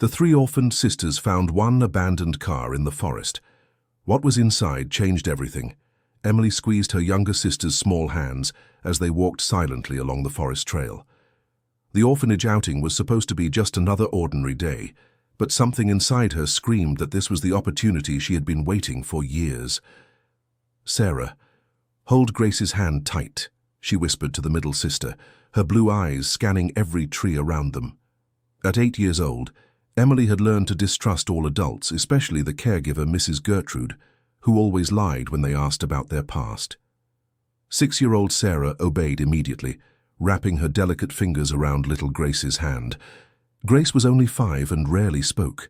The three orphaned sisters found one abandoned car in the forest. What was inside changed everything. Emily squeezed her younger sister's small hands as they walked silently along the forest trail. The orphanage outing was supposed to be just another ordinary day, but something inside her screamed that this was the opportunity she had been waiting for years. "Sarah, hold Grace's hand tight," she whispered to the middle sister, her blue eyes scanning every tree around them. At 8 years old, Emily had learned to distrust all adults, especially the caregiver Mrs. Gertrude, who always lied when they asked about their past. 6-year-old Sarah obeyed immediately, wrapping her delicate fingers around little Grace's hand. Grace was only 5 and rarely spoke.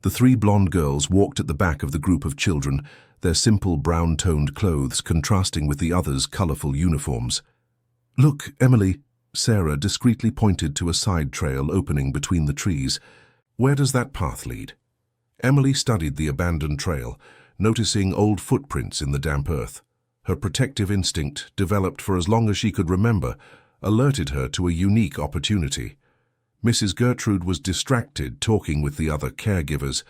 The 3 blonde girls walked at the back of the group of children, their simple brown-toned clothes contrasting with the others' colorful uniforms. "Look, Emily," Sarah discreetly pointed to a side trail opening between the trees. "Where does that path lead?" Emily studied the abandoned trail, noticing old footprints in the damp earth. Her protective instinct, developed for as long as she could remember, alerted her to a unique opportunity. Mrs. Gertrude was distracted talking with the other caregivers,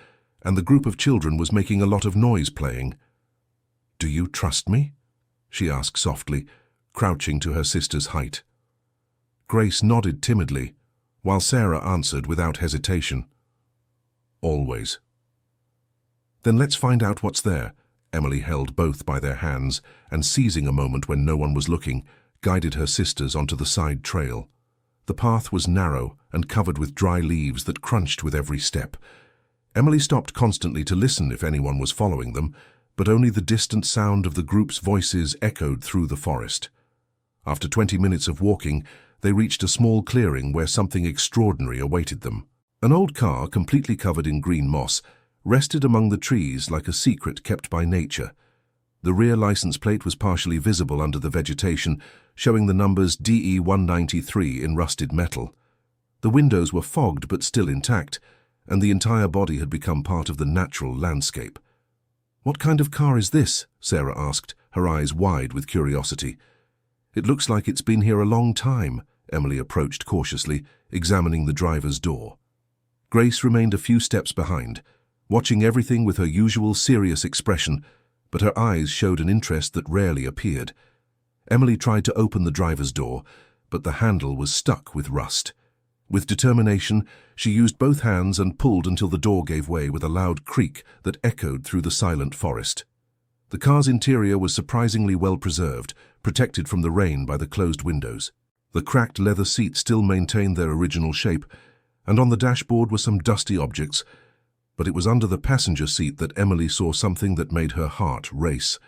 and the group of children was making a lot of noise playing. "Do you trust me?" she asked softly, crouching to her sister's height. Grace nodded timidly, while Sarah answered without hesitation. "Always." "Then let's find out what's there." Emily held both by their hands and, seizing a moment when no one was looking, guided her sisters onto the side trail. The path was narrow and covered with dry leaves that crunched with every step. Emily stopped constantly to listen if anyone was following them, but only the distant sound of the group's voices echoed through the forest. After 20 minutes of walking, they reached a small clearing where something extraordinary awaited them. An old car, completely covered in green moss, rested among the trees like a secret kept by nature. The rear license plate was partially visible under the vegetation, showing the numbers DE-193 in rusted metal. The windows were fogged but still intact, and the entire body had become part of the natural landscape. "What kind of car is this?" Sarah asked, her eyes wide with curiosity. "It looks like it's been here a long time." Emily approached cautiously, examining the driver's door. Grace remained a few steps behind, watching everything with her usual serious expression, but her eyes showed an interest that rarely appeared. Emily tried to open the driver's door, but the handle was stuck with rust. With determination, she used both hands and pulled until the door gave way with a loud creak that echoed through the silent forest. The car's interior was surprisingly well preserved, protected from the rain by the closed windows. The cracked leather seats still maintained their original shape, and on the dashboard were some dusty objects, but it was under the passenger seat that Emily saw something that made her heart race.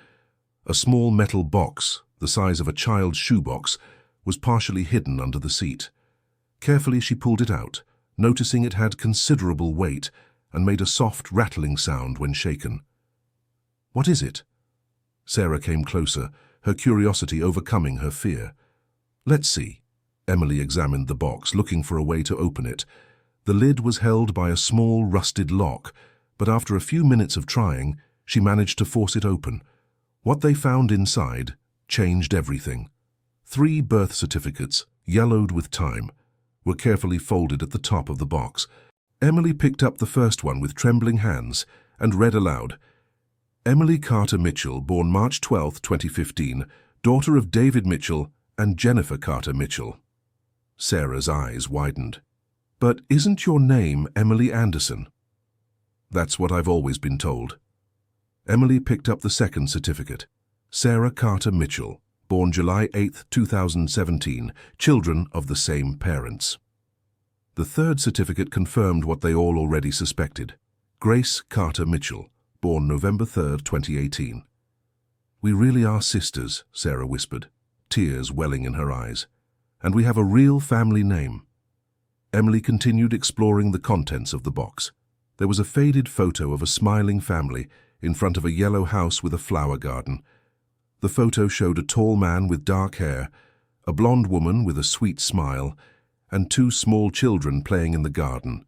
A small metal box, the size of a child's shoebox, was partially hidden under the seat. Carefully she pulled it out, noticing it had considerable weight and made a soft rattling sound when shaken. "What is it?" Sarah came closer, her curiosity overcoming her fear. "Let's see." Emily examined the box, looking for a way to open it. The lid was held by a small rusted lock, but after a few minutes of trying, she managed to force it open. What they found inside changed everything. 3 birth certificates, yellowed with time, were carefully folded at the top of the box. Emily picked up the first one with trembling hands and read aloud, "Emily Carter Mitchell, born March 12, 2015, daughter of David Mitchell and Jennifer Carter Mitchell." Sarah's eyes widened. "But isn't your name Emily Anderson?" "That's what I've always been told." Emily picked up the second certificate. "Sarah Carter Mitchell, born July 8, 2017, children of the same parents." The third certificate confirmed what they all already suspected. Grace Carter Mitchell, born November 3, 2018. "We really are sisters," Sarah whispered, tears welling in her eyes. "And we have a real family name." Emily continued exploring the contents of the box. There was a faded photo of a smiling family in front of a yellow house with a flower garden. The photo showed a tall man with dark hair, a blonde woman with a sweet smile, and 2 small children playing in the garden.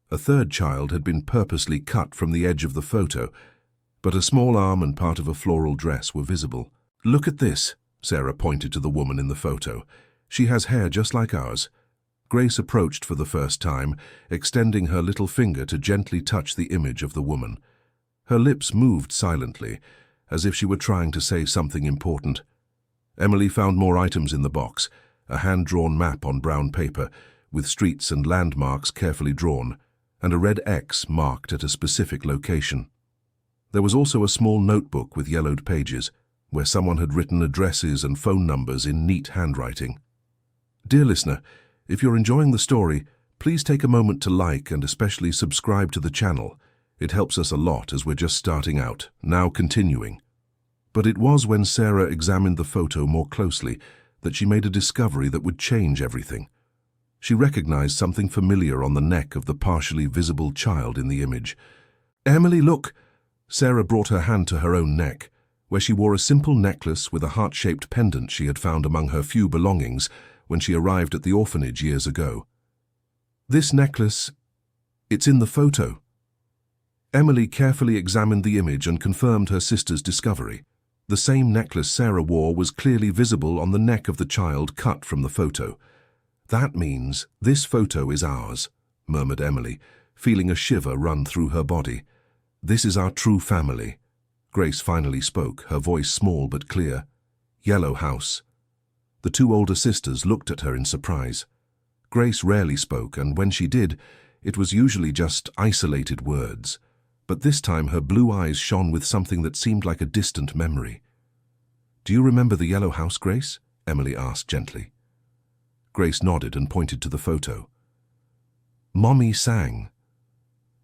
A third child had been purposely cut from the edge of the photo, but a small arm and part of a floral dress were visible. "Look at this," Sarah pointed to the woman in the photo. "She has hair just like ours." Grace approached for the first time, extending her little finger to gently touch the image of the woman. Her lips moved silently, as if she were trying to say something important. Emily found more items in the box, a hand-drawn map on brown paper, with streets and landmarks carefully drawn, and a red X marked at a specific location. There was also a small notebook with yellowed pages, where someone had written addresses and phone numbers in neat handwriting. Dear listener, if you're enjoying the story, please take a moment to like and especially subscribe to the channel. It helps us a lot as we're just starting out, now continuing. But it was when Sarah examined the photo more closely that she made a discovery that would change everything. She recognized something familiar on the neck of the partially visible child in the image. Emily, look! Sarah brought her hand to her own neck, where she wore a simple necklace with a heart-shaped pendant she had found among her few belongings when she arrived at the orphanage years ago. This necklace, it's in the photo. Emily carefully examined the image and confirmed her sister's discovery. The same necklace Sarah wore was clearly visible on the neck of the child cut from the photo. That means this photo is ours, murmured Emily, feeling a shiver run through her body. This is our true family. Grace finally spoke, her voice small but clear. Yellow House. The two older sisters looked at her in surprise. Grace rarely spoke, and when she did, it was usually just isolated words. But this time her blue eyes shone with something that seemed like a distant memory. Do you remember the Yellow House, Grace? Emily asked gently. Grace nodded and pointed to the photo. Mommy sang.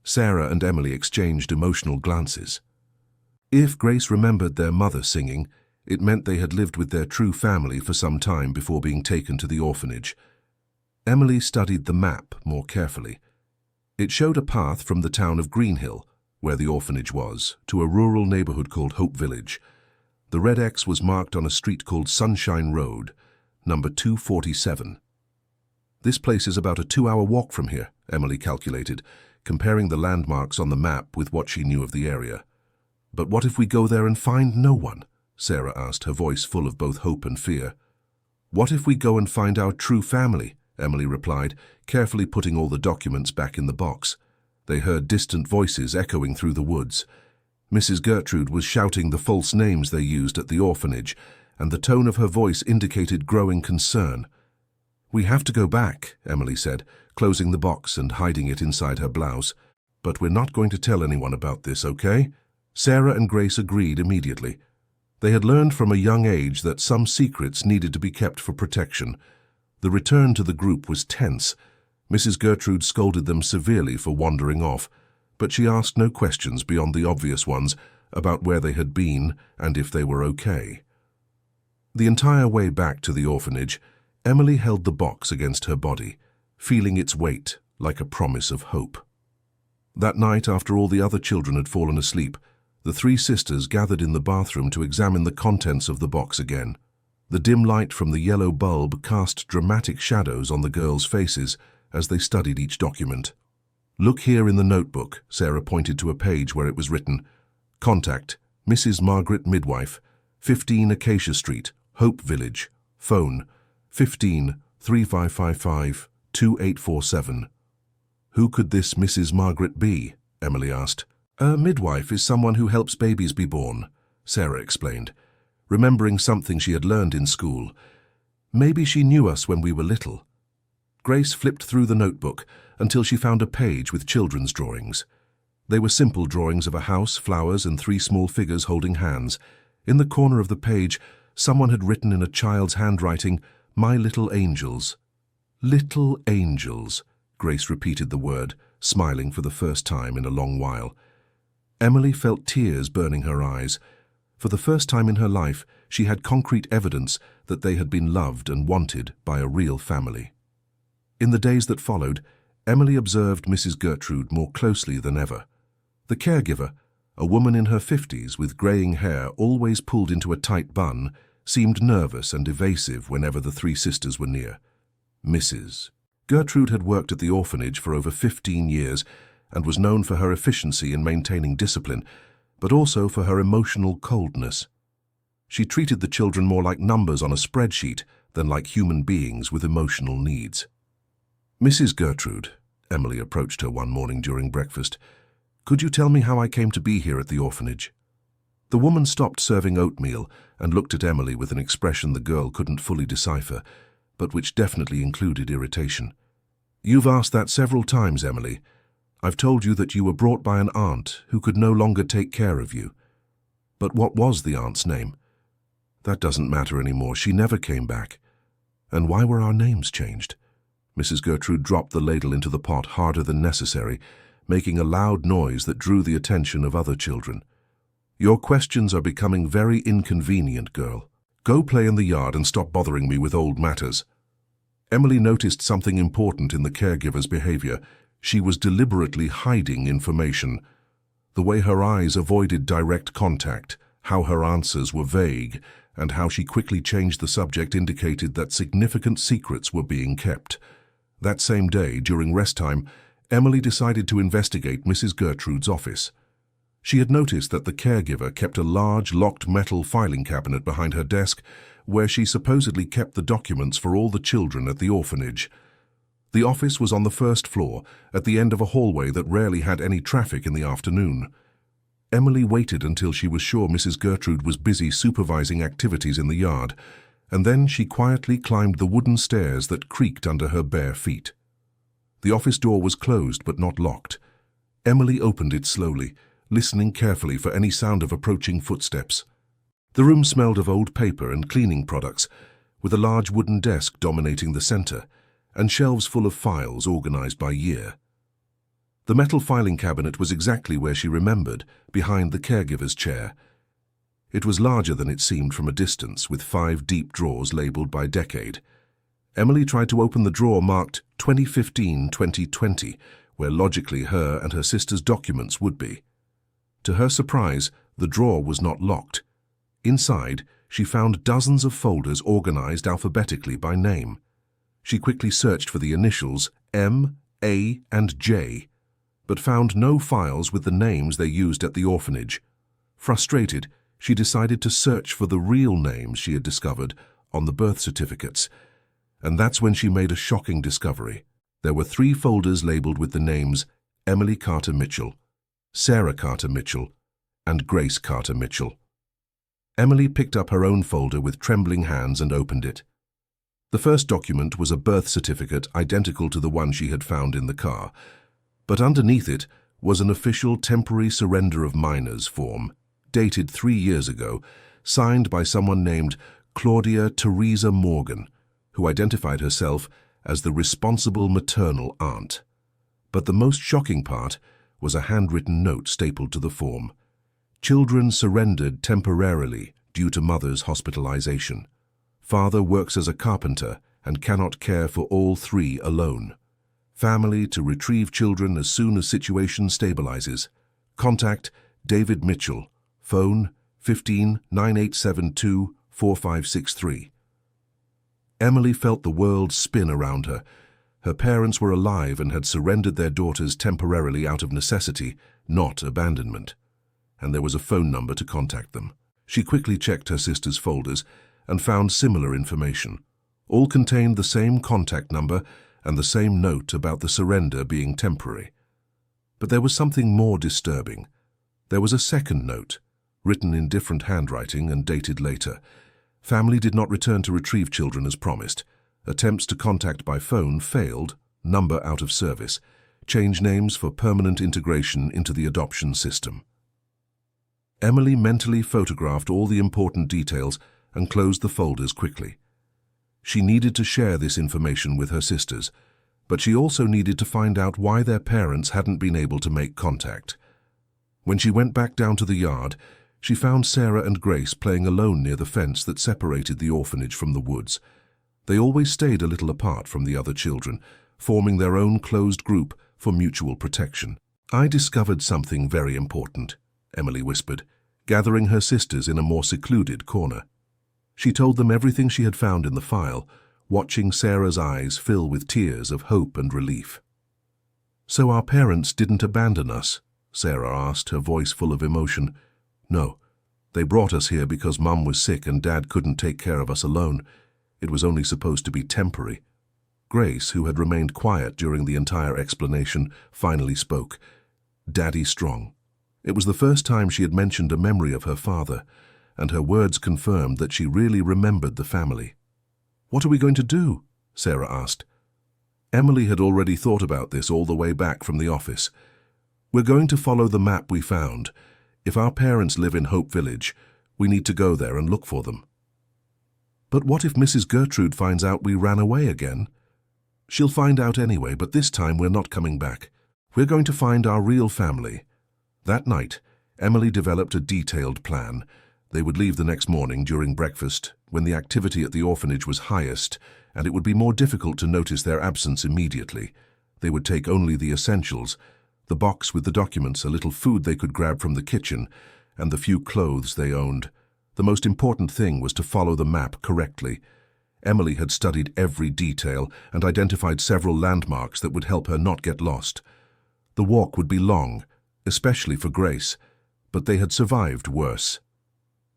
Sarah and Emily exchanged emotional glances. If Grace remembered their mother singing, it meant they had lived with their true family for some time before being taken to the orphanage. Emily studied the map more carefully. It showed a path from the town of Greenhill, where the orphanage was, to a rural neighborhood called Hope Village. The red X was marked on a street called Sunshine Road, number 247. This place is about a 2-hour walk from here, Emily calculated, comparing the landmarks on the map with what she knew of the area. But what if we go there and find no one? Sarah asked, her voice full of both hope and fear. What if we go and find our true family? Emily replied, carefully putting all the documents back in the box. They heard distant voices echoing through the woods. Mrs. Gertrude was shouting the false names they used at the orphanage, and the tone of her voice indicated growing concern. We have to go back, Emily said, closing the box and hiding it inside her blouse. But we're not going to tell anyone about this, okay? Sarah and Grace agreed immediately. They had learned from a young age that some secrets needed to be kept for protection. The return to the group was tense. Mrs. Gertrude scolded them severely for wandering off, but she asked no questions beyond the obvious ones about where they had been and if they were okay. The entire way back to the orphanage, Emily held the box against her body, feeling its weight like a promise of hope. That night, after all the other children had fallen asleep, the three sisters gathered in the bathroom to examine the contents of the box again. The dim light from the yellow bulb cast dramatic shadows on the girls' faces as they studied each document. Look here in the notebook, Sarah pointed to a page where it was written, Contact, Mrs. Margaret Midwife, 15 Acacia Street, Hope Village, phone, 15-3555-2847. Who could this Mrs. Margaret be? Emily asked. A midwife is someone who helps babies be born, Sarah explained, remembering something she had learned in school. Maybe she knew us when we were little. Grace flipped through the notebook until she found a page with children's drawings. They were simple drawings of a house, flowers, and 3 small figures holding hands. In the corner of the page, someone had written in a child's handwriting, My little angels. Little angels, Grace repeated the word, smiling for the first time in a long while. Emily felt tears burning her eyes. For the first time in her life, she had concrete evidence that they had been loved and wanted by a real family. In the days that followed, Emily observed Mrs. Gertrude more closely than ever. The caregiver, a woman in her 50s with greying hair always pulled into a tight bun, seemed nervous and evasive whenever the 3 sisters were near. Mrs. Gertrude had worked at the orphanage for over 15 years and was known for her efficiency in maintaining discipline, but also for her emotional coldness. She treated the children more like numbers on a spreadsheet than like human beings with emotional needs. Mrs. Gertrude, Emily approached her one morning during breakfast, could you tell me how I came to be here at the orphanage? The woman stopped serving oatmeal and looked at Emily with an expression the girl couldn't fully decipher, but which definitely included irritation. You've asked that several times, Emily. I've told you that you were brought by an aunt who could no longer take care of you. But what was the aunt's name? That doesn't matter anymore. She never came back. And why were our names changed? Mrs. Gertrude dropped the ladle into the pot harder than necessary, making a loud noise that drew the attention of other children. Your questions are becoming very inconvenient, girl. Go play in the yard and stop bothering me with old matters. Emily noticed something important in the caregiver's behavior. She was deliberately hiding information. The way her eyes avoided direct contact, how her answers were vague, and how she quickly changed the subject indicated that significant secrets were being kept. That same day, during rest time, Emily decided to investigate Mrs. Gertrude's office. She had noticed that the caregiver kept a large, locked metal filing cabinet behind her desk where she supposedly kept the documents for all the children at the orphanage. The office was on the first floor, at the end of a hallway that rarely had any traffic in the afternoon. Emily waited until she was sure Mrs. Gertrude was busy supervising activities in the yard, and then she quietly climbed the wooden stairs that creaked under her bare feet. The office door was closed but not locked. Emily opened it slowly, listening carefully for any sound of approaching footsteps. The room smelled of old paper and cleaning products, with a large wooden desk dominating the center, and shelves full of files organized by year. The metal filing cabinet was exactly where she remembered, behind the caregiver's chair. It was larger than it seemed from a distance, with 5 deep drawers labeled by decade. Emily tried to open the drawer marked 2015-2020, where logically her and her sister's documents would be. To her surprise, the drawer was not locked. Inside, she found dozens of folders organized alphabetically by name. She quickly searched for the initials M, A, and J, but found no files with the names they used at the orphanage. Frustrated, she decided to search for the real names she had discovered on the birth certificates. And that's when she made a shocking discovery. There were 3 folders labeled with the names Emily Carter Mitchell, Sarah Carter Mitchell, and Grace Carter Mitchell. Emily picked up her own folder with trembling hands and opened it. The first document was a birth certificate identical to the one she had found in the car, but underneath it was an official temporary surrender of minors form, dated 3 years ago, signed by someone named Claudia Teresa Morgan, who identified herself as the responsible maternal aunt. But the most shocking part was a handwritten note stapled to the form. Children surrendered temporarily due to mother's hospitalization. Father works as a carpenter and cannot care for all 3 alone. Family to retrieve children as soon as situation stabilizes. Contact David Mitchell. Phone 15-9872-4563. Emily felt the world spin around her. Her parents were alive and had surrendered their daughters temporarily out of necessity, not abandonment. And there was a phone number to contact them. She quickly checked her sister's folders and found similar information. All contained the same contact number and the same note about the surrender being temporary. But there was something more disturbing. There was a second note, written in different handwriting and dated later. Family did not return to retrieve children as promised. Attempts to contact by phone failed, number out of service. Change names for permanent integration into the adoption system. Emily mentally photographed all the important details and closed the folders quickly. She needed to share this information with her sisters, but she also needed to find out why their parents hadn't been able to make contact. When she went back down to the yard, she found Sarah and Grace playing alone near the fence that separated the orphanage from the woods. They always stayed a little apart from the other children, forming their own closed group for mutual protection. "I discovered something very important," Emily whispered, gathering her sisters in a more secluded corner. She told them everything she had found in the file, watching Sarah's eyes fill with tears of hope and relief. "So our parents didn't abandon us?" Sarah asked, her voice full of emotion. "No. They brought us here because Mum was sick and Dad couldn't take care of us alone. It was only supposed to be temporary." Grace, who had remained quiet during the entire explanation, finally spoke. "Daddy Strong." It was the first time she had mentioned a memory of her father, and her words confirmed that she really remembered the family. "What are we going to do?" Sarah asked. Emily had already thought about this all the way back from the office. "We're going to follow the map we found. If our parents live in Hope Village, we need to go there and look for them." "But what if Mrs. Gertrude finds out we ran away again?" "She'll find out anyway, but this time we're not coming back. We're going to find our real family." That night, Emily developed a detailed plan. They would leave the next morning during breakfast, when the activity at the orphanage was highest, and it would be more difficult to notice their absence immediately. They would take only the essentials, the box with the documents, a little food they could grab from the kitchen, and the few clothes they owned. The most important thing was to follow the map correctly. Emily had studied every detail and identified several landmarks that would help her not get lost. The walk would be long, especially for Grace, but they had survived worse.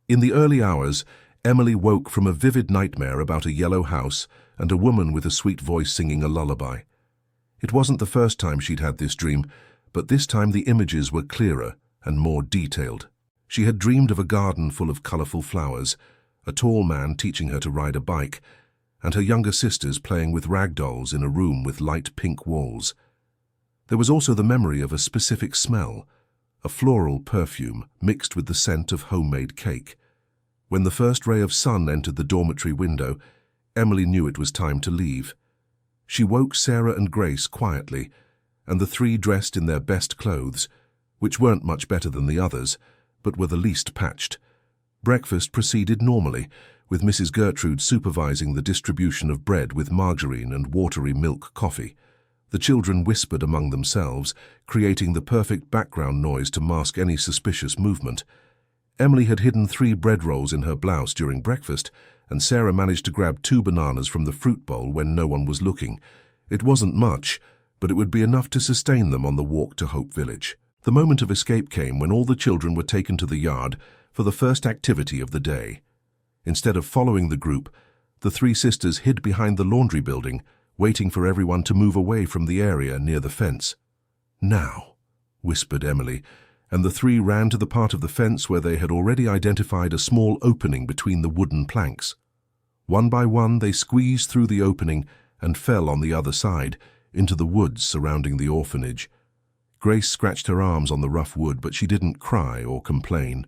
In the early hours, Emily woke from a vivid nightmare about a yellow house and a woman with a sweet voice singing a lullaby. It wasn't the first time she'd had this dream, but this time the images were clearer and more detailed. She had dreamed of a garden full of colorful flowers, a tall man teaching her to ride a bike, and her younger sisters playing with rag dolls in a room with light pink walls. There was also the memory of a specific smell, a floral perfume mixed with the scent of homemade cake. When the first ray of sun entered the dormitory window, Emily knew it was time to leave. She woke Sarah and Grace quietly, and the three dressed in their best clothes, which weren't much better than the others, but were the least patched. Breakfast proceeded normally, with Mrs. Gertrude supervising the distribution of bread with margarine and watery milk coffee. The children whispered among themselves, creating the perfect background noise to mask any suspicious movement. Emily had hidden 3 bread rolls in her blouse during breakfast, and Sarah managed to grab 2 bananas from the fruit bowl when no one was looking. It wasn't much, but it would be enough to sustain them on the walk to Hope Village. The moment of escape came when all the children were taken to the yard for the first activity of the day. Instead of following the group, the 3 sisters hid behind the laundry building, waiting for everyone to move away from the area near the fence. "Now," whispered Emily, and the 3 ran to the part of the fence where they had already identified a small opening between the wooden planks. One by one, they squeezed through the opening and fell on the other side, into the woods surrounding the orphanage. Grace scratched her arms on the rough wood, but she didn't cry or complain.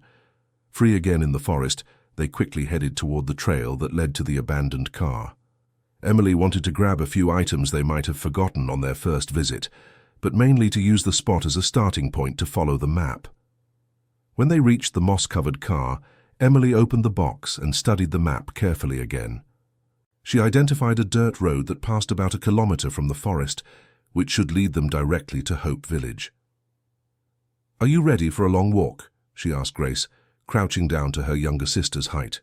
Free again in the forest, they quickly headed toward the trail that led to the abandoned car. Emily wanted to grab a few items they might have forgotten on their first visit, but mainly to use the spot as a starting point to follow the map. When they reached the moss-covered car, Emily opened the box and studied the map carefully again. She identified a dirt road that passed about 1 kilometer from the forest, which should lead them directly to Hope Village. "Are you ready for a long walk?" she asked Grace, crouching down to her younger sister's height.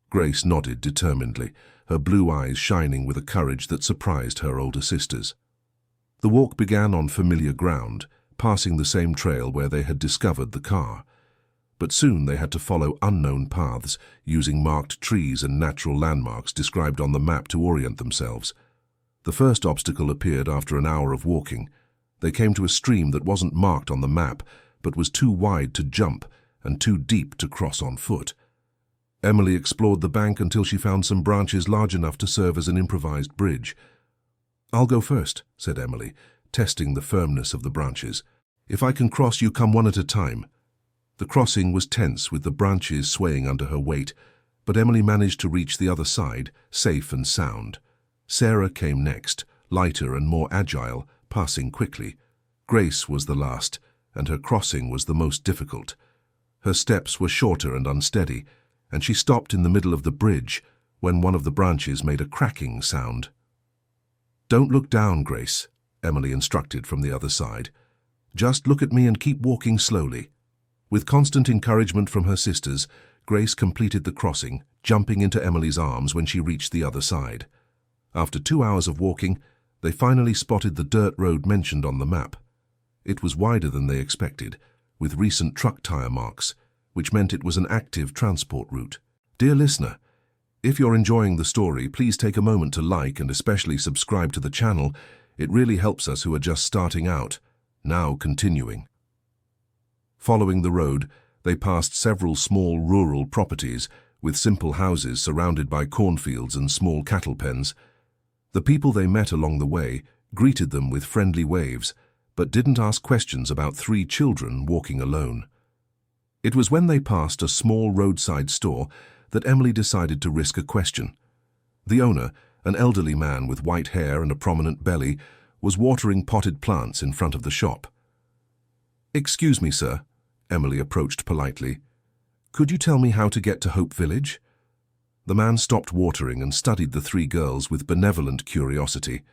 Grace nodded determinedly, her blue eyes shining with a courage that surprised her older sisters. The walk began on familiar ground, passing the same trail where they had discovered the car. But soon they had to follow unknown paths, using marked trees and natural landmarks described on the map to orient themselves. The first obstacle appeared after an hour of walking. They came to a stream that wasn't marked on the map, but was too wide to jump and too deep to cross on foot. Emily explored the bank until she found some branches large enough to serve as an improvised bridge. "I'll go first," said Emily, testing the firmness of the branches. "If I can cross, you come one at a time." The crossing was tense with the branches swaying under her weight, but Emily managed to reach the other side, safe and sound. Sarah came next, lighter and more agile, passing quickly. Grace was the last, and her crossing was the most difficult. Her steps were shorter and unsteady, and she stopped in the middle of the bridge when one of the branches made a cracking sound. "Don't look down, Grace," Emily instructed from the other side. "Just look at me and keep walking slowly." With constant encouragement from her sisters, Grace completed the crossing, jumping into Emily's arms when she reached the other side. After 2 hours of walking, they finally spotted the dirt road mentioned on the map. It was wider than they expected, with recent truck tire marks, which meant it was an active transport route. Dear listener, If you're enjoying the story, please take a moment to like and especially subscribe to the channel. It really helps us who are just starting out. Now continuing. Following the road, they passed several small rural properties with simple houses surrounded by cornfields and small cattle pens. The people they met along the way greeted them with friendly waves, but didn't ask questions about 3 children walking alone. It was when they passed a small roadside store that Emily decided to risk a question. The owner, an elderly man with white hair and a prominent belly, was watering potted plants in front of the shop. "Excuse me, sir," Emily approached politely. "Could you tell me how to get to Hope Village?" The man stopped watering and studied the 3 girls with benevolent curiosity.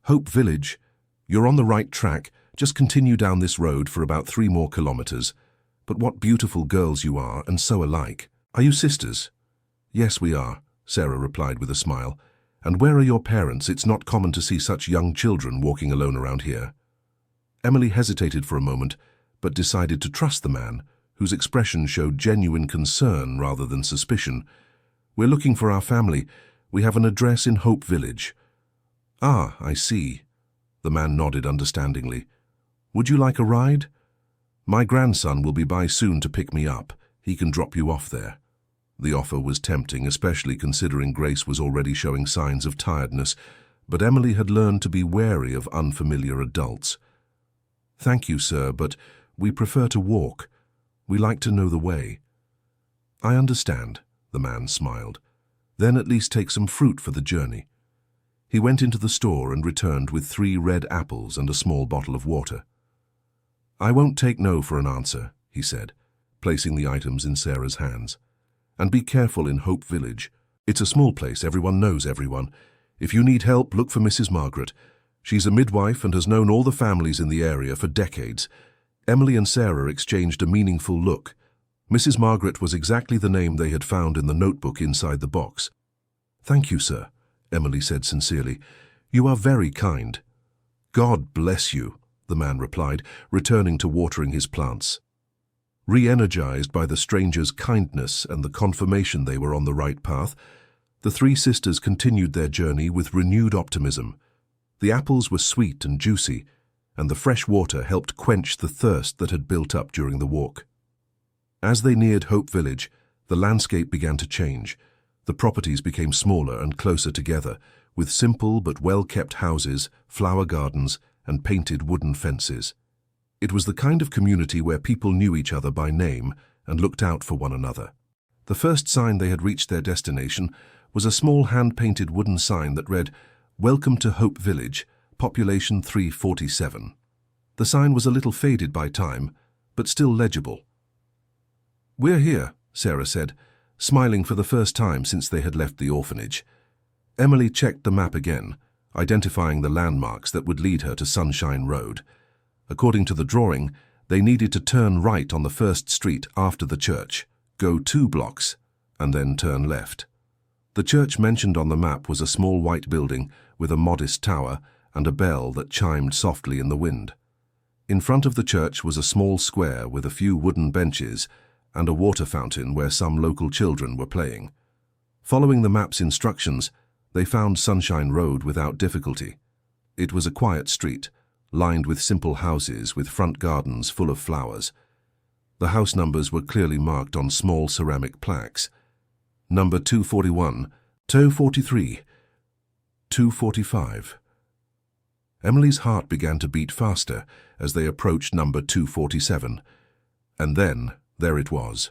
"Hope Village? You're on the right track. Just continue down this road for about 3 more kilometers. But what beautiful girls you are, and so alike. Are you sisters?" "Yes, we are," Sarah replied with a smile. "And where are your parents? It's not common to see such young children walking alone around here." Emily hesitated for a moment, but decided to trust the man, whose expression showed genuine concern rather than suspicion. "We're looking for our family. We have an address in Hope Village." "Ah, I see." The man nodded understandingly. "Would you like a ride?" "My grandson will be by soon to pick me up. He can drop you off there." The offer was tempting, especially considering Grace was already showing signs of tiredness, but Emily had learned to be wary of unfamiliar adults. "Thank you, sir, but we prefer to walk. We like to know the way." "I understand," the man smiled. "Then at least take some fruit for the journey." He went into the store and returned with 3 red apples and a small bottle of water. "I won't take no for an answer," he said, placing the items in Sarah's hands. "And be careful in Hope Village. It's a small place, everyone knows everyone. If you need help, look for Mrs. Margaret. She's a midwife and has known all the families in the area for decades." Emily and Sarah exchanged a meaningful look. Mrs. Margaret was exactly the name they had found in the notebook inside the box. "Thank you, sir," Emily said sincerely. "You are very kind." "God bless you," the man replied, returning to watering his plants. Re-energized by the stranger's kindness and the confirmation they were on the right path, the 3 sisters continued their journey with renewed optimism. The apples were sweet and juicy, and the fresh water helped quench the thirst that had built up during the walk. As they neared Hope Village, the landscape began to change. The properties became smaller and closer together, with simple but well-kept houses, flower gardens, and painted wooden fences. It was the kind of community where people knew each other by name and looked out for one another. The first sign they had reached their destination was a small hand-painted wooden sign that read, "Welcome to Hope Village, population 347. The sign was a little faded by time, but still legible. "We're here," Sarah said, smiling for the first time since they had left the orphanage. Emily checked the map again, identifying the landmarks that would lead her to Sunshine Road. According to the drawing, they needed to turn right on the first street after the church, go 2 blocks, and then turn left. The church mentioned on the map was a small white building with a modest tower and a bell that chimed softly in the wind. In front of the church was a small square with a few wooden benches and a water fountain where some local children were playing. Following the map's instructions, they found Sunshine Road without difficulty. It was a quiet street, lined with simple houses with front gardens full of flowers. The house numbers were clearly marked on small ceramic plaques. Number 241, 243, 245. Emily's heart began to beat faster as they approached number 247. And then, there it was.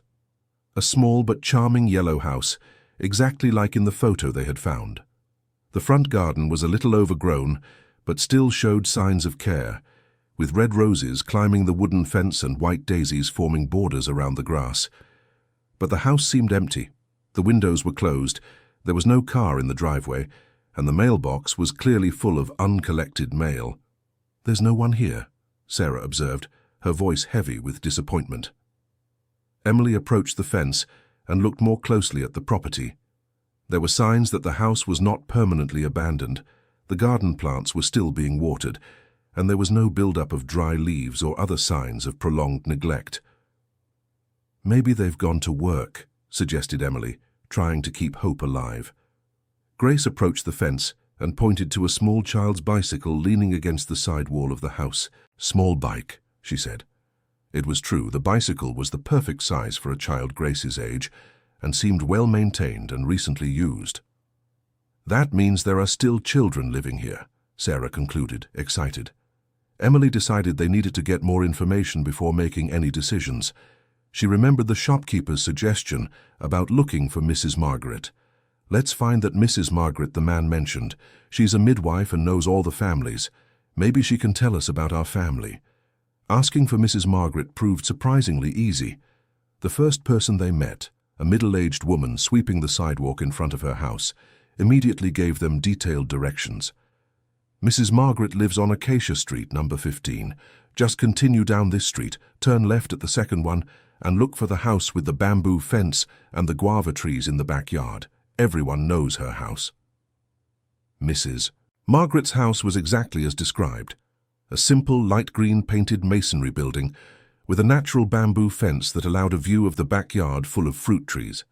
A small but charming yellow house, exactly like in the photo they had found. The front garden was a little overgrown, but still showed signs of care, with red roses climbing the wooden fence and white daisies forming borders around the grass. But the house seemed empty. The windows were closed, there was no car in the driveway, and the mailbox was clearly full of uncollected mail. "There's no one here," Sarah observed, her voice heavy with disappointment. Emily approached the fence and looked more closely at the property. There were signs that the house was not permanently abandoned. The garden plants were still being watered, and there was no build-up of dry leaves or other signs of prolonged neglect. "Maybe they've gone to work," suggested Emily, trying to keep hope alive. Grace approached the fence and pointed to a small child's bicycle leaning against the side wall of the house. "Small bike," she said. It was true, the bicycle was the perfect size for a child Grace's age and seemed well maintained and recently used. "That means there are still children living here," Sarah concluded, excited. Emily decided they needed to get more information before making any decisions. She remembered the shopkeeper's suggestion about looking for Mrs. Margaret. "Let's find that Mrs. Margaret the man mentioned. She's a midwife and knows all the families. Maybe she can tell us about our family." Asking for Mrs. Margaret proved surprisingly easy. The first person they met, a middle-aged woman sweeping the sidewalk in front of her house, immediately gave them detailed directions. "Mrs. Margaret lives on Acacia Street, number 15. Just continue down this street, turn left at the second one, and look for the house with the bamboo fence and the guava trees in the backyard. Everyone knows her house." Mrs. Margaret's house was exactly as described. A simple light green painted masonry building with a natural bamboo fence that allowed a view of the backyard full of fruit trees.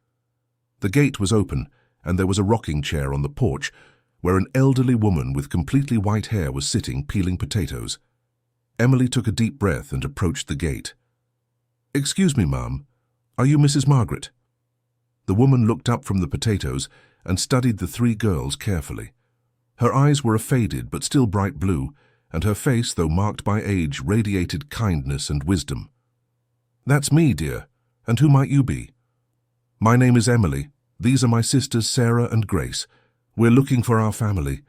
The gate was open, and there was a rocking chair on the porch where an elderly woman with completely white hair was sitting peeling potatoes. Emily took a deep breath and approached the gate. "Excuse me, ma'am, are you Mrs. Margaret?" The woman looked up from the potatoes and studied the three girls carefully. Her eyes were a faded but still bright blue, and her face, though marked by age, radiated kindness and wisdom. "That's me, dear. And who might you be?" "My name is Emily. These are my sisters Sarah and Grace. We're looking for our family.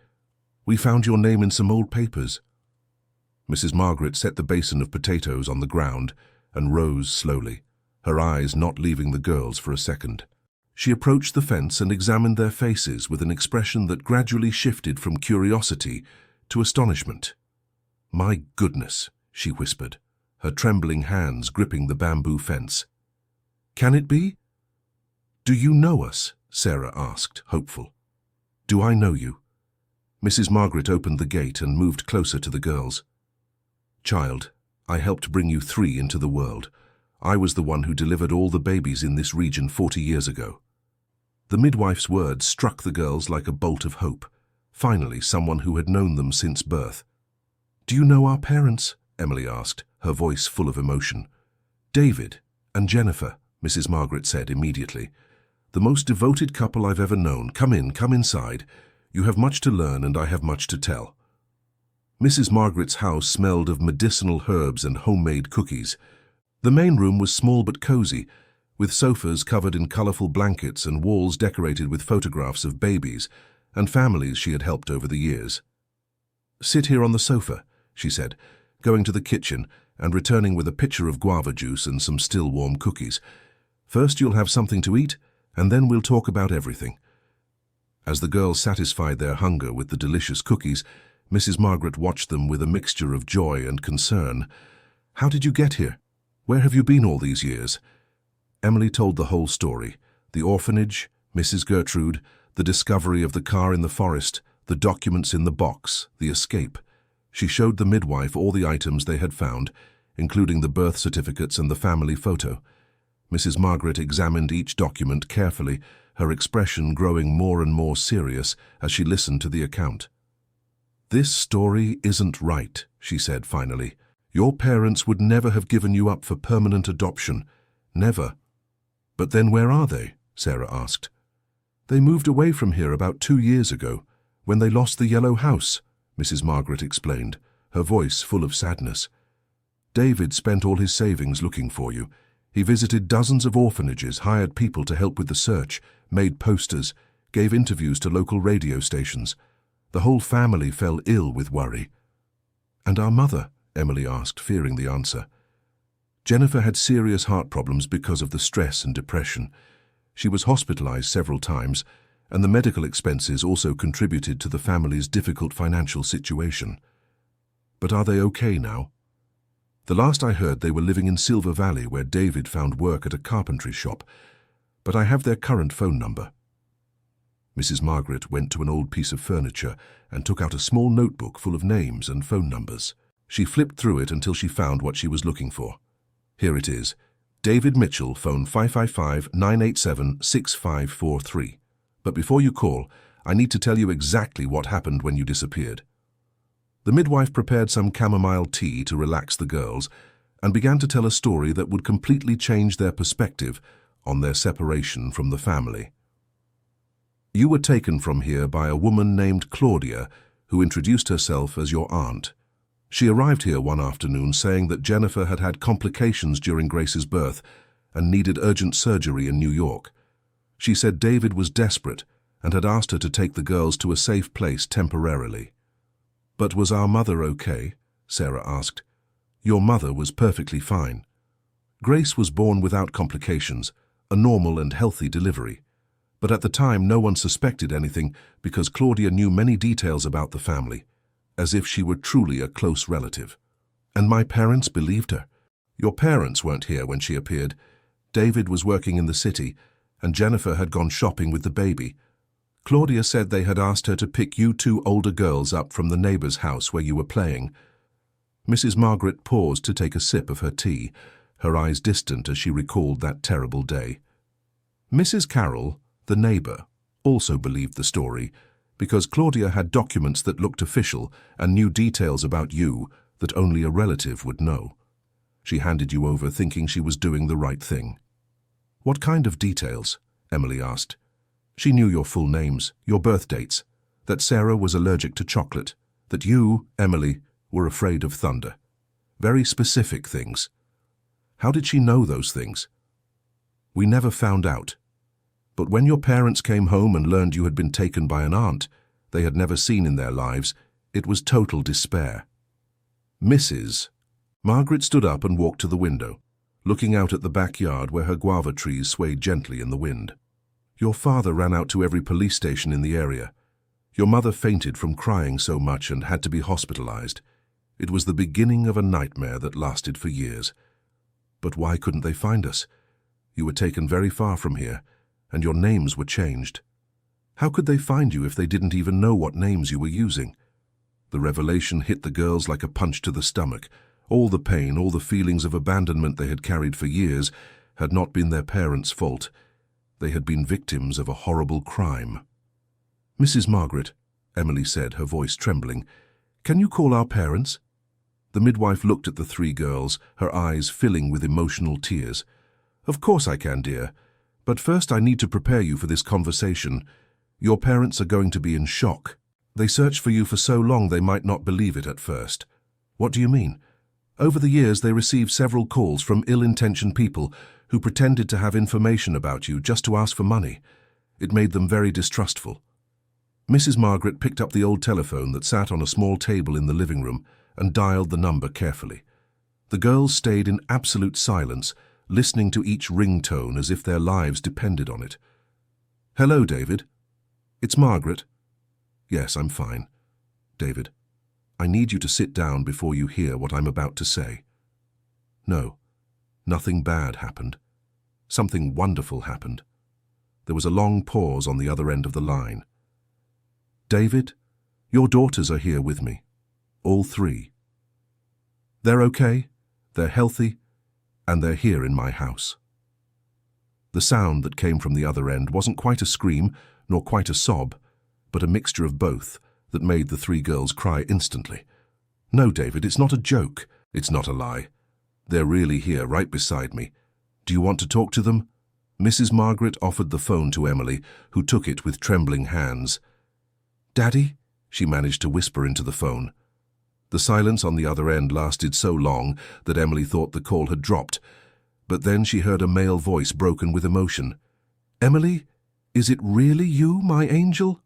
We found your name in some old papers." Mrs. Margaret set the basin of potatoes on the ground and rose slowly, her eyes not leaving the girls for a second. She approached the fence and examined their faces with an expression that gradually shifted from curiosity to astonishment. "My goodness," she whispered, her trembling hands gripping the bamboo fence. "Can it be?" "Do you know us?" Sarah asked, hopeful. "Do I know you?" Mrs. Margaret opened the gate and moved closer to the girls. "Child, I helped bring you 3 into the world. I was the one who delivered all the babies in this region 40 years ago." The midwife's words struck the girls like a bolt of hope. Finally, someone who had known them since birth. "Do you know our parents?" Emily asked, her voice full of emotion. "David and Jennifer," Mrs. Margaret said immediately. "The most devoted couple I've ever known. Come inside. You have much to learn and I have much to tell." Mrs. Margaret's house smelled of medicinal herbs and homemade cookies. The main room was small but cozy, with sofas covered in colorful blankets and walls decorated with photographs of babies and families she had helped over the years. "Sit here on the sofa," she said, going to the kitchen and returning with a pitcher of guava juice and some still warm cookies. "First you'll have something to eat, and then we'll talk about everything." As the girls satisfied their hunger with the delicious cookies, Mrs. Margaret watched them with a mixture of joy and concern. "How did you get here? Where have you been all these years?" Emily told the whole story: the orphanage, Mrs. Gertrude, the discovery of the car in the forest, the documents in the box, the escape. She showed the midwife all the items they had found, including the birth certificates and the family photo. Mrs. Margaret examined each document carefully, her expression growing more and more serious as she listened to the account. "This story isn't right," she said finally. "Your parents would never have given you up for permanent adoption. Never." "But then where are they?" Sarah asked. "They moved away from here about 2 years ago, when they lost the yellow house," Mrs. Margaret explained, her voice full of sadness. "David spent all his savings looking for you. He visited dozens of orphanages, hired people to help with the search, made posters, gave interviews to local radio stations. The whole family fell ill with worry." "And our mother?" Emily asked, fearing the answer. "Jennifer had serious heart problems because of the stress and depression. She was hospitalized several times, and the medical expenses also contributed to the family's difficult financial situation. But are they okay now? The last I heard, they were living in Silver Valley, where David found work at a carpentry shop, but I have their current phone number." Mrs. Margaret went to an old piece of furniture and took out a small notebook full of names and phone numbers. She flipped through it until she found what she was looking for. "Here it is. David Mitchell, phone 555-987-6543. But before you call, I need to tell you exactly what happened when you disappeared. The midwife prepared some chamomile tea to relax the girls and began to tell a story that would completely change their perspective on their separation from the family. You were taken from here by a woman named Claudia, who introduced herself as your aunt. She arrived here one afternoon saying that Jennifer had had complications during Grace's birth and needed urgent surgery in New York. She said David was desperate and had asked her to take the girls to a safe place temporarily. "But was our mother okay?" Sarah asked. "Your mother was perfectly fine. Grace was born without complications, a normal and healthy delivery. But at the time no one suspected anything because Claudia knew many details about the family, as if she were truly a close relative. And my parents believed her. Your parents weren't here when she appeared. David was working in the city, and Jennifer had gone shopping with the baby. Claudia said they had asked her to pick you two older girls up from the neighbor's house where you were playing." Mrs. Margaret paused to take a sip of her tea, her eyes distant as she recalled that terrible day. Mrs. Carroll, the neighbor, also believed the story, because Claudia had documents that looked official and knew details about you that only a relative would know. She handed you over thinking she was doing the right thing. "What kind of details?" Emily asked. "She knew your full names, your birth dates, that Sarah was allergic to chocolate, that you, Emily, were afraid of thunder. Very specific things." "How did she know those things?" "We never found out. But when your parents came home and learned you had been taken by an aunt they had never seen in their lives, it was total despair." "Mrs." Margaret stood up and walked to the window, looking out at the backyard where her guava trees swayed gently in the wind. "Your father ran out to every police station in the area. Your mother fainted from crying so much and had to be hospitalized. It was the beginning of a nightmare that lasted for years. But why couldn't they find us? You were taken very far from here, and your names were changed. How could they find you if they didn't even know what names you were using?" The revelation hit the girls like a punch to the stomach. All the pain, all the feelings of abandonment they had carried for years had not been their parents' fault. They had been victims of a horrible crime. "Mrs. Margaret," Emily said, her voice trembling, "can you call our parents?" The midwife looked at the three girls, her eyes filling with emotional tears. "Of course I can, dear. But first I need to prepare you for this conversation. Your parents are going to be in shock. They searched for you for so long they might not believe it at first." "What do you mean?" "Over the years they received several calls from ill-intentioned people who pretended to have information about you just to ask for money. It made them very distrustful." Mrs. Margaret picked up the old telephone that sat on a small table in the living room and dialed the number carefully. The girls stayed in absolute silence, listening to each ringtone as if their lives depended on it. "Hello, David. It's Margaret." "Yes, I'm fine." "David, I need you to sit down before you hear what I'm about to say." "No, nothing bad happened. Something wonderful happened." There was a long pause on the other end of the line. "David, your daughters are here with me. All three. They're okay, they're healthy, and they're here in my house." The sound that came from the other end wasn't quite a scream, nor quite a sob, but a mixture of both that made the three girls cry instantly. "No, David, it's not a joke. It's not a lie. They're really here, right beside me. Do you want to talk to them?" Mrs. Margaret offered the phone to Emily, who took it with trembling hands. "Daddy?" she managed to whisper into the phone. The silence on the other end lasted so long that Emily thought the call had dropped, but then she heard a male voice broken with emotion. "Emily, is it really you, my angel?"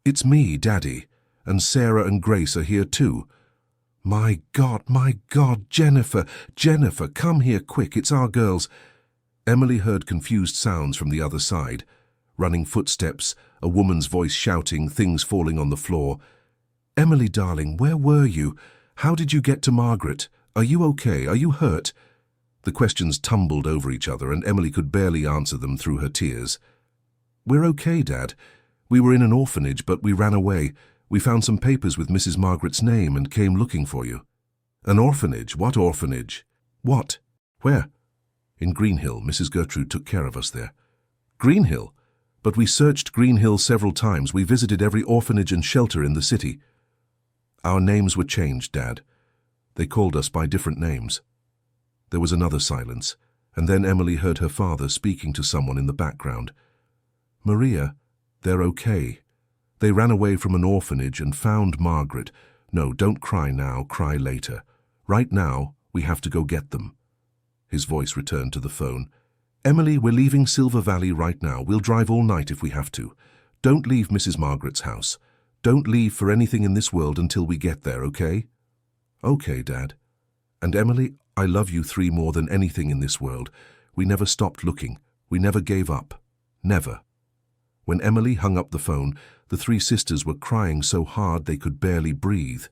"It's me, Daddy, and Sarah and Grace are here too." My God, Jennifer, Jennifer, come here quick, it's our girls." Emily heard confused sounds from the other side, running footsteps, a woman's voice shouting, things falling on the floor. "Emily, darling, where were you? How did you get to Margaret? Are you okay? Are you hurt?" The questions tumbled over each other, and Emily could barely answer them through her tears. "We're okay, Dad. We were in an orphanage, but we ran away. We found some papers with Mrs. Margaret's name and came looking for you." "An orphanage? What orphanage?" "What? Where?" In Greenhill, Mrs. Gertrude took care of us there. Greenhill? But we searched Greenhill several times. We visited every orphanage and shelter in the city. Our names were changed, Dad. They called us by different names. There was another silence, and then Emily heard her father speaking to someone in the background. Maria, they're okay. They ran away from an orphanage and found Margaret. No, don't cry now, cry later. Right now, we have to go get them. His voice returned to the phone. Emily, we're leaving Silver Valley right now. We'll drive all night if we have to. Don't leave Mrs. Margaret's house. Don't leave for anything in this world until we get there, okay? Okay, Dad. And Emily, I love you three more than anything in this world. We never stopped looking. We never gave up. Never. When Emily hung up the phone, the three sisters were crying so hard they could barely breathe.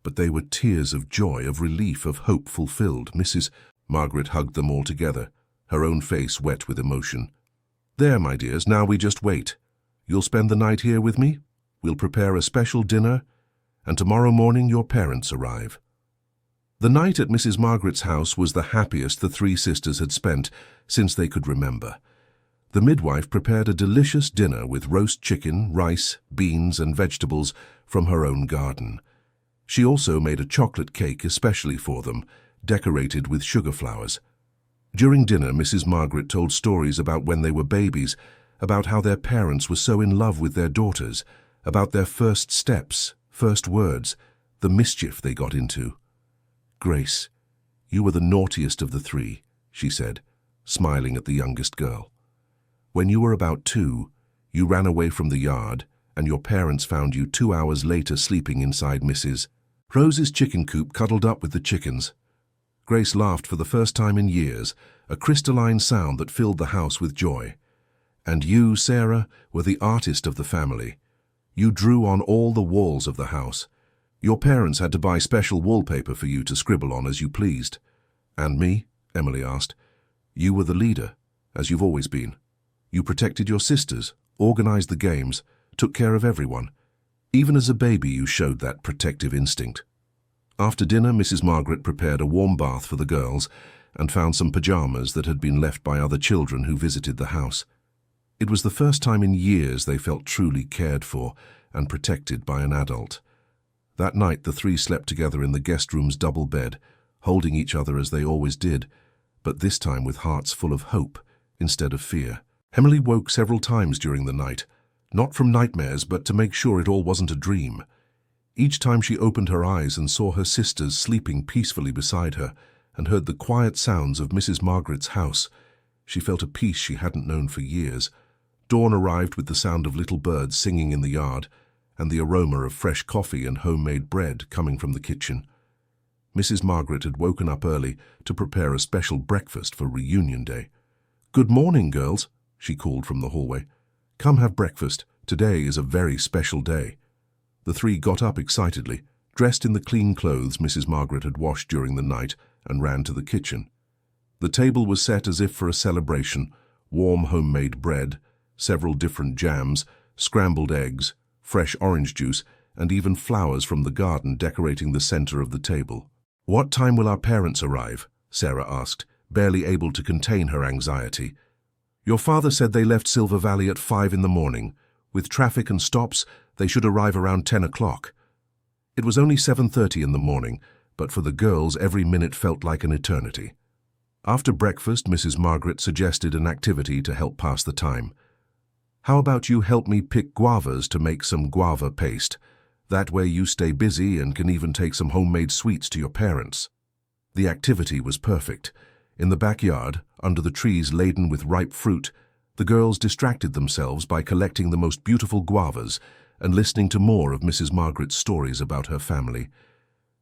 But they were tears of joy, of relief, of hope fulfilled. Mrs. Margaret hugged them all together, her own face wet with emotion. There, my dears, now we just wait. You'll spend the night here with me? We'll prepare a special dinner, and tomorrow morning your parents arrive. The night at Mrs. Margaret's house was the happiest the three sisters had spent since they could remember. The midwife prepared a delicious dinner with roast chicken, rice, beans, and vegetables from her own garden. She also made a chocolate cake especially for them, decorated with sugar flowers. During dinner, Mrs. Margaret told stories about when they were babies, about how their parents were so in love with their daughters, about their first steps, first words, the mischief they got into. Grace, you were the naughtiest of the three, she said, smiling at the youngest girl. When you were about 2, you ran away from the yard, and your parents found you 2 hours later sleeping inside Mrs. Rose's chicken coop cuddled up with the chickens. Grace laughed for the first time in years, a crystalline sound that filled the house with joy. And you, Sarah, were the artist of the family. You drew on all the walls of the house. Your parents had to buy special wallpaper for you to scribble on as you pleased. And me? Emily asked. You were the leader, as you've always been. You protected your sisters, organized the games, took care of everyone. Even as a baby you showed that protective instinct. After dinner, Mrs. Margaret prepared a warm bath for the girls and found some pajamas that had been left by other children who visited the house. It was the first time in years they felt truly cared for and protected by an adult. That night the three slept together in the guest room's double bed, holding each other as they always did, but this time with hearts full of hope instead of fear. Emily woke several times during the night, not from nightmares but to make sure it all wasn't a dream. Each time she opened her eyes and saw her sisters sleeping peacefully beside her and heard the quiet sounds of Mrs. Margaret's house, she felt a peace she hadn't known for years. Dawn arrived with the sound of little birds singing in the yard and the aroma of fresh coffee and homemade bread coming from the kitchen. Mrs. Margaret had woken up early to prepare a special breakfast for reunion day. "Good morning, girls," she called from the hallway. "Come have breakfast. Today is a very special day." The three got up excitedly, dressed in the clean clothes Mrs. Margaret had washed during the night, and ran to the kitchen. The table was set as if for a celebration: warm homemade bread, several different jams, scrambled eggs, fresh orange juice, and even flowers from the garden decorating the center of the table. "What time will our parents arrive?" Sarah asked, barely able to contain her anxiety. "Your father said they left Silver Valley at 5 in the morning. With traffic and stops, they should arrive around 10 o'clock. It was only 7:30 in the morning, but for the girls every minute felt like an eternity. After breakfast, Mrs. Margaret suggested an activity to help pass the time. "How about you help me pick guavas to make some guava paste? That way you stay busy and can even take some homemade sweets to your parents." The activity was perfect. In the backyard, under the trees laden with ripe fruit, the girls distracted themselves by collecting the most beautiful guavas and listening to more of Mrs. Margaret's stories about her family.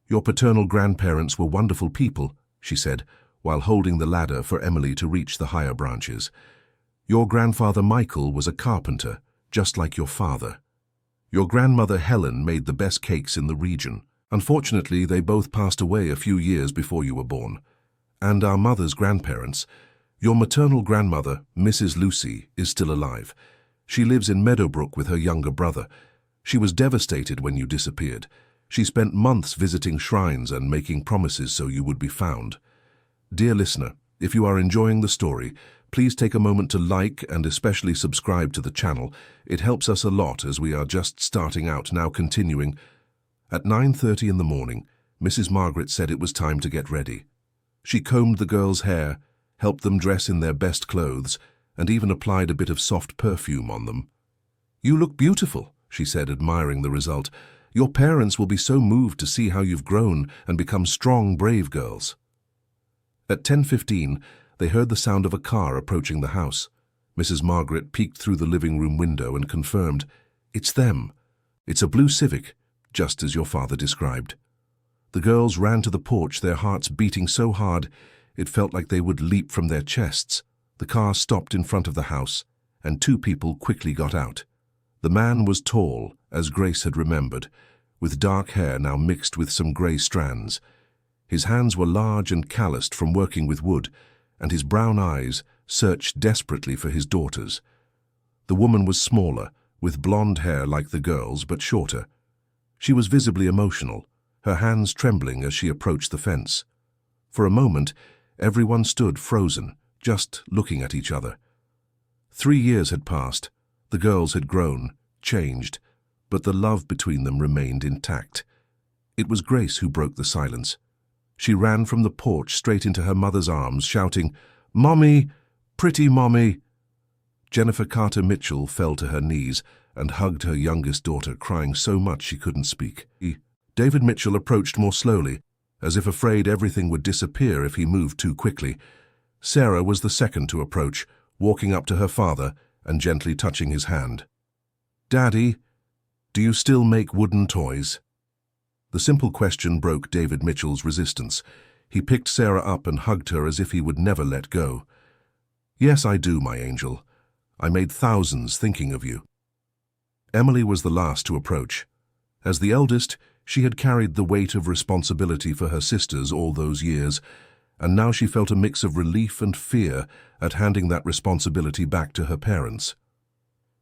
"Your paternal grandparents were wonderful people," she said, while holding the ladder for Emily to reach the higher branches. "Your grandfather Michael was a carpenter, just like your father. Your grandmother Helen made the best cakes in the region. Unfortunately, they both passed away a few years before you were born. And our mother's grandparents. Your maternal grandmother, Mrs. Lucy, is still alive. She lives in Meadowbrook with her younger brother. She was devastated when you disappeared. She spent months visiting shrines and making promises so you would be found. Dear listener, If you are enjoying the story, please take a moment to like and especially subscribe to the channel. It helps us a lot as we are just starting out. Now continuing. At 9:30 in the morning, Mrs. Margaret said it was time to get ready. She combed the girls' hair, helped them dress in their best clothes, and even applied a bit of soft perfume on them. "You look beautiful," she said, admiring the result. "Your parents will be so moved to see how you've grown and become strong, brave girls." At 10:15, they heard the sound of a car approaching the house. Mrs. Margaret peeked through the living room window and confirmed, "It's them. It's a blue Civic, just as your father described." The girls ran to the porch, their hearts beating so hard it felt like they would leap from their chests. The car stopped in front of the house, and two people quickly got out. The man was tall, as Grace had remembered, with dark hair now mixed with some grey strands. His hands were large and calloused from working with wood, and his brown eyes searched desperately for his daughters. The woman was smaller, with blonde hair like the girls, but shorter. She was visibly emotional, her hands trembling as she approached the fence. For a moment, everyone stood frozen, just looking at each other. 3 years had passed. The girls had grown, changed, but the love between them remained intact. It was Grace who broke the silence. She ran from the porch straight into her mother's arms, shouting, "Mommy! Pretty Mommy!" Jennifer Carter Mitchell fell to her knees and hugged her youngest daughter, crying so much she couldn't speak. David Mitchell approached more slowly, as if afraid everything would disappear if he moved too quickly. Sarah was the second to approach, walking up to her father and gently touching his hand. "Daddy, do you still make wooden toys?" The simple question broke David Mitchell's resistance. He picked Sarah up and hugged her as if he would never let go. "Yes, I do, my angel. I made thousands thinking of you." Emily was the last to approach. As the eldest, she had carried the weight of responsibility for her sisters all those years, and now she felt a mix of relief and fear at handing that responsibility back to her parents.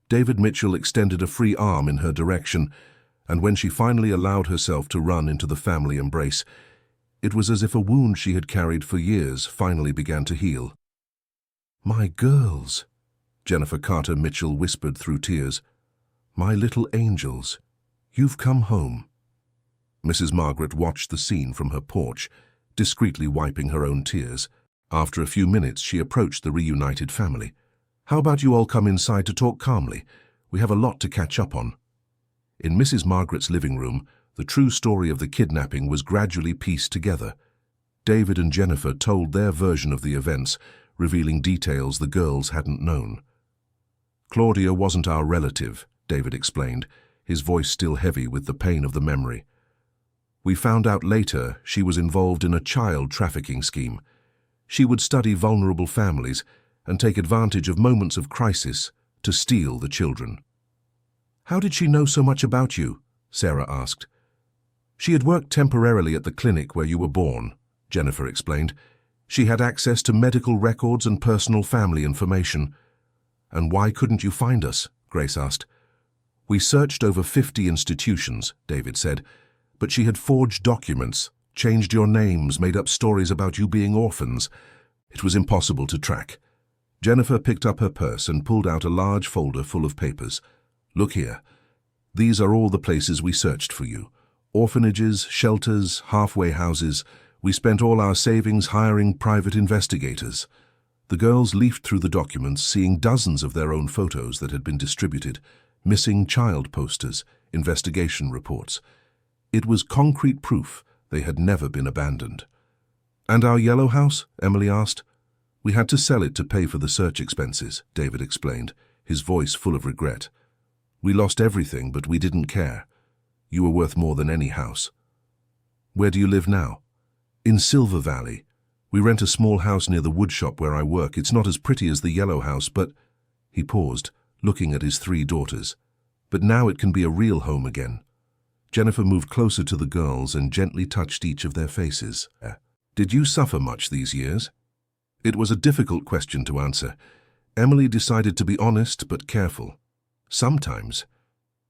David Mitchell extended a free arm in her direction, and when she finally allowed herself to run into the family embrace, it was as if a wound she had carried for years finally began to heal. "My girls," Jennifer Carter Mitchell whispered through tears. "My little angels, you've come home." Mrs. Margaret watched the scene from her porch, discreetly wiping her own tears. After a few minutes, she approached the reunited family. "How about you all come inside to talk calmly? We have a lot to catch up on." In Mrs. Margaret's living room, the true story of the kidnapping was gradually pieced together. David and Jennifer told their version of the events, revealing details the girls hadn't known. "Claudia wasn't our relative," David explained, his voice still heavy with the pain of the memory. "We found out later she was involved in a child trafficking scheme. She would study vulnerable families and take advantage of moments of crisis to steal the children." "How did she know so much about you?" Sarah asked. "She had worked temporarily at the clinic where you were born," Jennifer explained. "She had access to medical records and personal family information." "And why couldn't you find us?" Grace asked. "We searched over 50 institutions," David said, "but she had forged documents, changed your names, made up stories about you being orphans. It was impossible to track." Jennifer picked up her purse and pulled out a large folder full of papers. "Look here. These are all the places we searched for you. Orphanages, shelters, halfway houses. We spent all our savings hiring private investigators." The girls leafed through the documents, seeing dozens of their own photos that had been distributed, missing child posters, investigation reports. It was concrete proof they had never been abandoned. "And our yellow house?" Emily asked. "We had to sell it to pay for the search expenses," David explained, his voice full of regret. "We lost everything, but we didn't care. You were worth more than any house." "Where do you live now?" "In Silver Valley. We rent a small house near the woodshop where I work. It's not as pretty as the yellow house, but—" He paused, looking at his 3 daughters. "But now it can be a real home again." Jennifer moved closer to the girls and gently touched each of their faces. "Did you suffer much these years?" It was a difficult question to answer. Emily decided to be honest but careful. "Sometimes.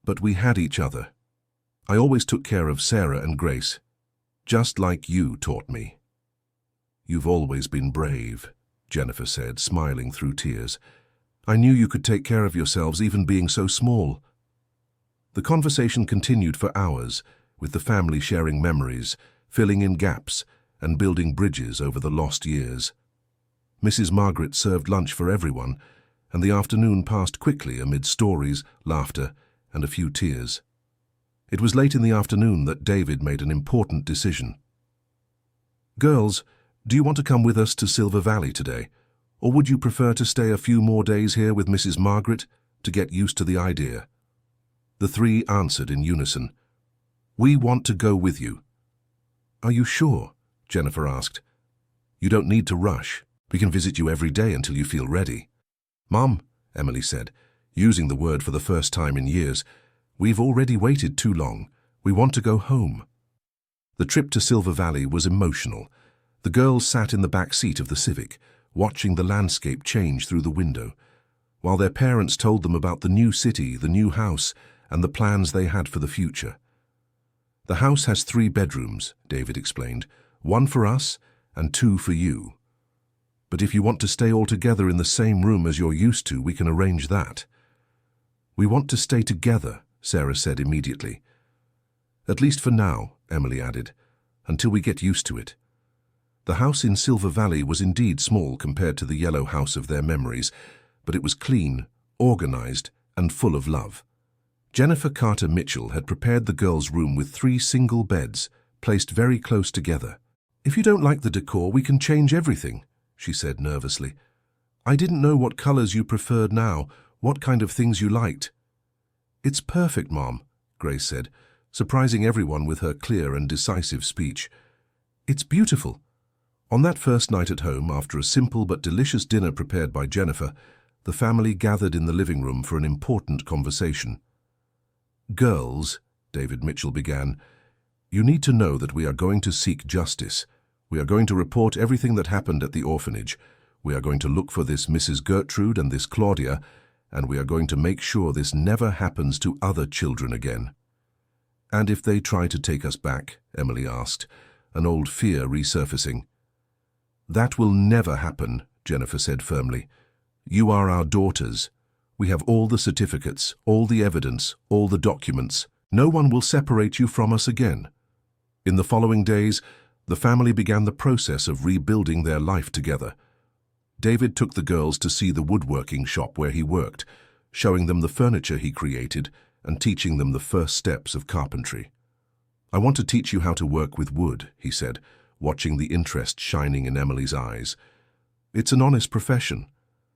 But we had each other. I always took care of Sarah and Grace, just like you taught me." "You've always been brave," Jennifer said, smiling through tears. "I knew you could take care of yourselves, even being so small." The conversation continued for hours, with the family sharing memories, filling in gaps, and building bridges over the lost years. Mrs. Margaret served lunch for everyone, and the afternoon passed quickly amid stories, laughter, and a few tears. It was late in the afternoon that David made an important decision. "Girls, do you want to come with us to Silver Valley today? Or would you prefer to stay a few more days here with Mrs. Margaret to get used to the idea?" The three answered in unison, "We want to go with you." "Are you sure?" Jennifer asked. "You don't need to rush. We can visit you every day until you feel ready." "Mom," Emily said, using the word for the first time in years, "we've already waited too long. We want to go home." The trip to Silver Valley was emotional. The girls sat in the back seat of the Civic, watching the landscape change through the window, while their parents told them about the new city, the new house, and the plans they had for the future. "The house has 3 bedrooms," David explained, "1 for us and 2 for you. But if you want to stay all together in the same room as you're used to, we can arrange that." "We want to stay together," Sarah said immediately. "At least for now," Emily added, "until we get used to it." The house in Silver Valley was indeed small compared to the yellow house of their memories, but it was clean, organized, and full of love. Jennifer Carter Mitchell had prepared the girls' room with 3 single beds, placed very close together. "If you don't like the decor, we can change everything," she said nervously. "I didn't know what colors you preferred now, what kind of things you liked." "It's perfect, Mom," Grace said, surprising everyone with her clear and decisive speech. "It's beautiful." On that first night at home, after a simple but delicious dinner prepared by Jennifer, the family gathered in the living room for an important conversation. "Girls," David Mitchell began, "you need to know that we are going to seek justice. We are going to report everything that happened at the orphanage. We are going to look for this Mrs. Gertrude and this Claudia, and we are going to make sure this never happens to other children again." "And if they try to take us back?" Emily asked, an old fear resurfacing. "That will never happen," Jennifer said firmly. "You are our daughters. We have all the certificates, all the evidence, all the documents. No one will separate you from us again." In the following days, the family began the process of rebuilding their life together. David took the girls to see the woodworking shop where he worked, showing them the furniture he created and teaching them the first steps of carpentry. "I want to teach you how to work with wood," he said, watching the interest shining in Emily's eyes. "It's an honest profession,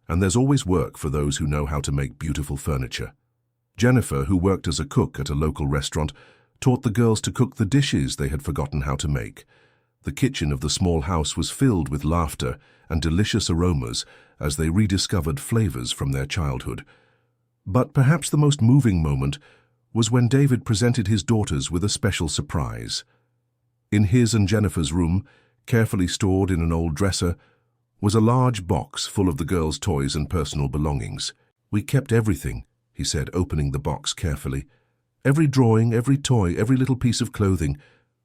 and there's always work for those who know how to make beautiful furniture." Jennifer, who worked as a cook at a local restaurant, taught the girls to cook the dishes they had forgotten how to make. The kitchen of the small house was filled with laughter and delicious aromas as they rediscovered flavors from their childhood. But perhaps the most moving moment was when David presented his daughters with a special surprise. In his and Jennifer's room, carefully stored in an old dresser, was a large box full of the girls' toys and personal belongings. "We kept everything," he said, opening the box carefully. "Every drawing, every toy, every little piece of clothing.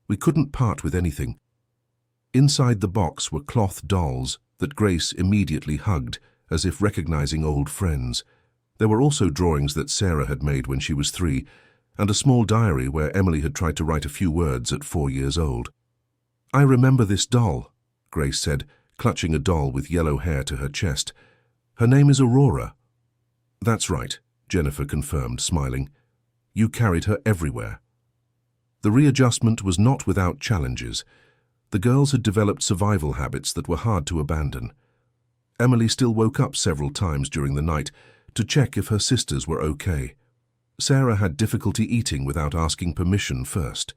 We couldn't part with anything." Inside the box were cloth dolls that Grace immediately hugged, as if recognizing old friends. There were also drawings that Sarah had made when she was 3, and a small diary where Emily had tried to write a few words at 4 years old. "I remember this doll," Grace said, clutching a doll with yellow hair to her chest. "Her name is Aurora." "That's right," Jennifer confirmed, smiling. "You carried her everywhere." The readjustment was not without challenges. The girls had developed survival habits that were hard to abandon. Emily still woke up several times during the night to check if her sisters were okay. Sarah had difficulty eating without asking permission first.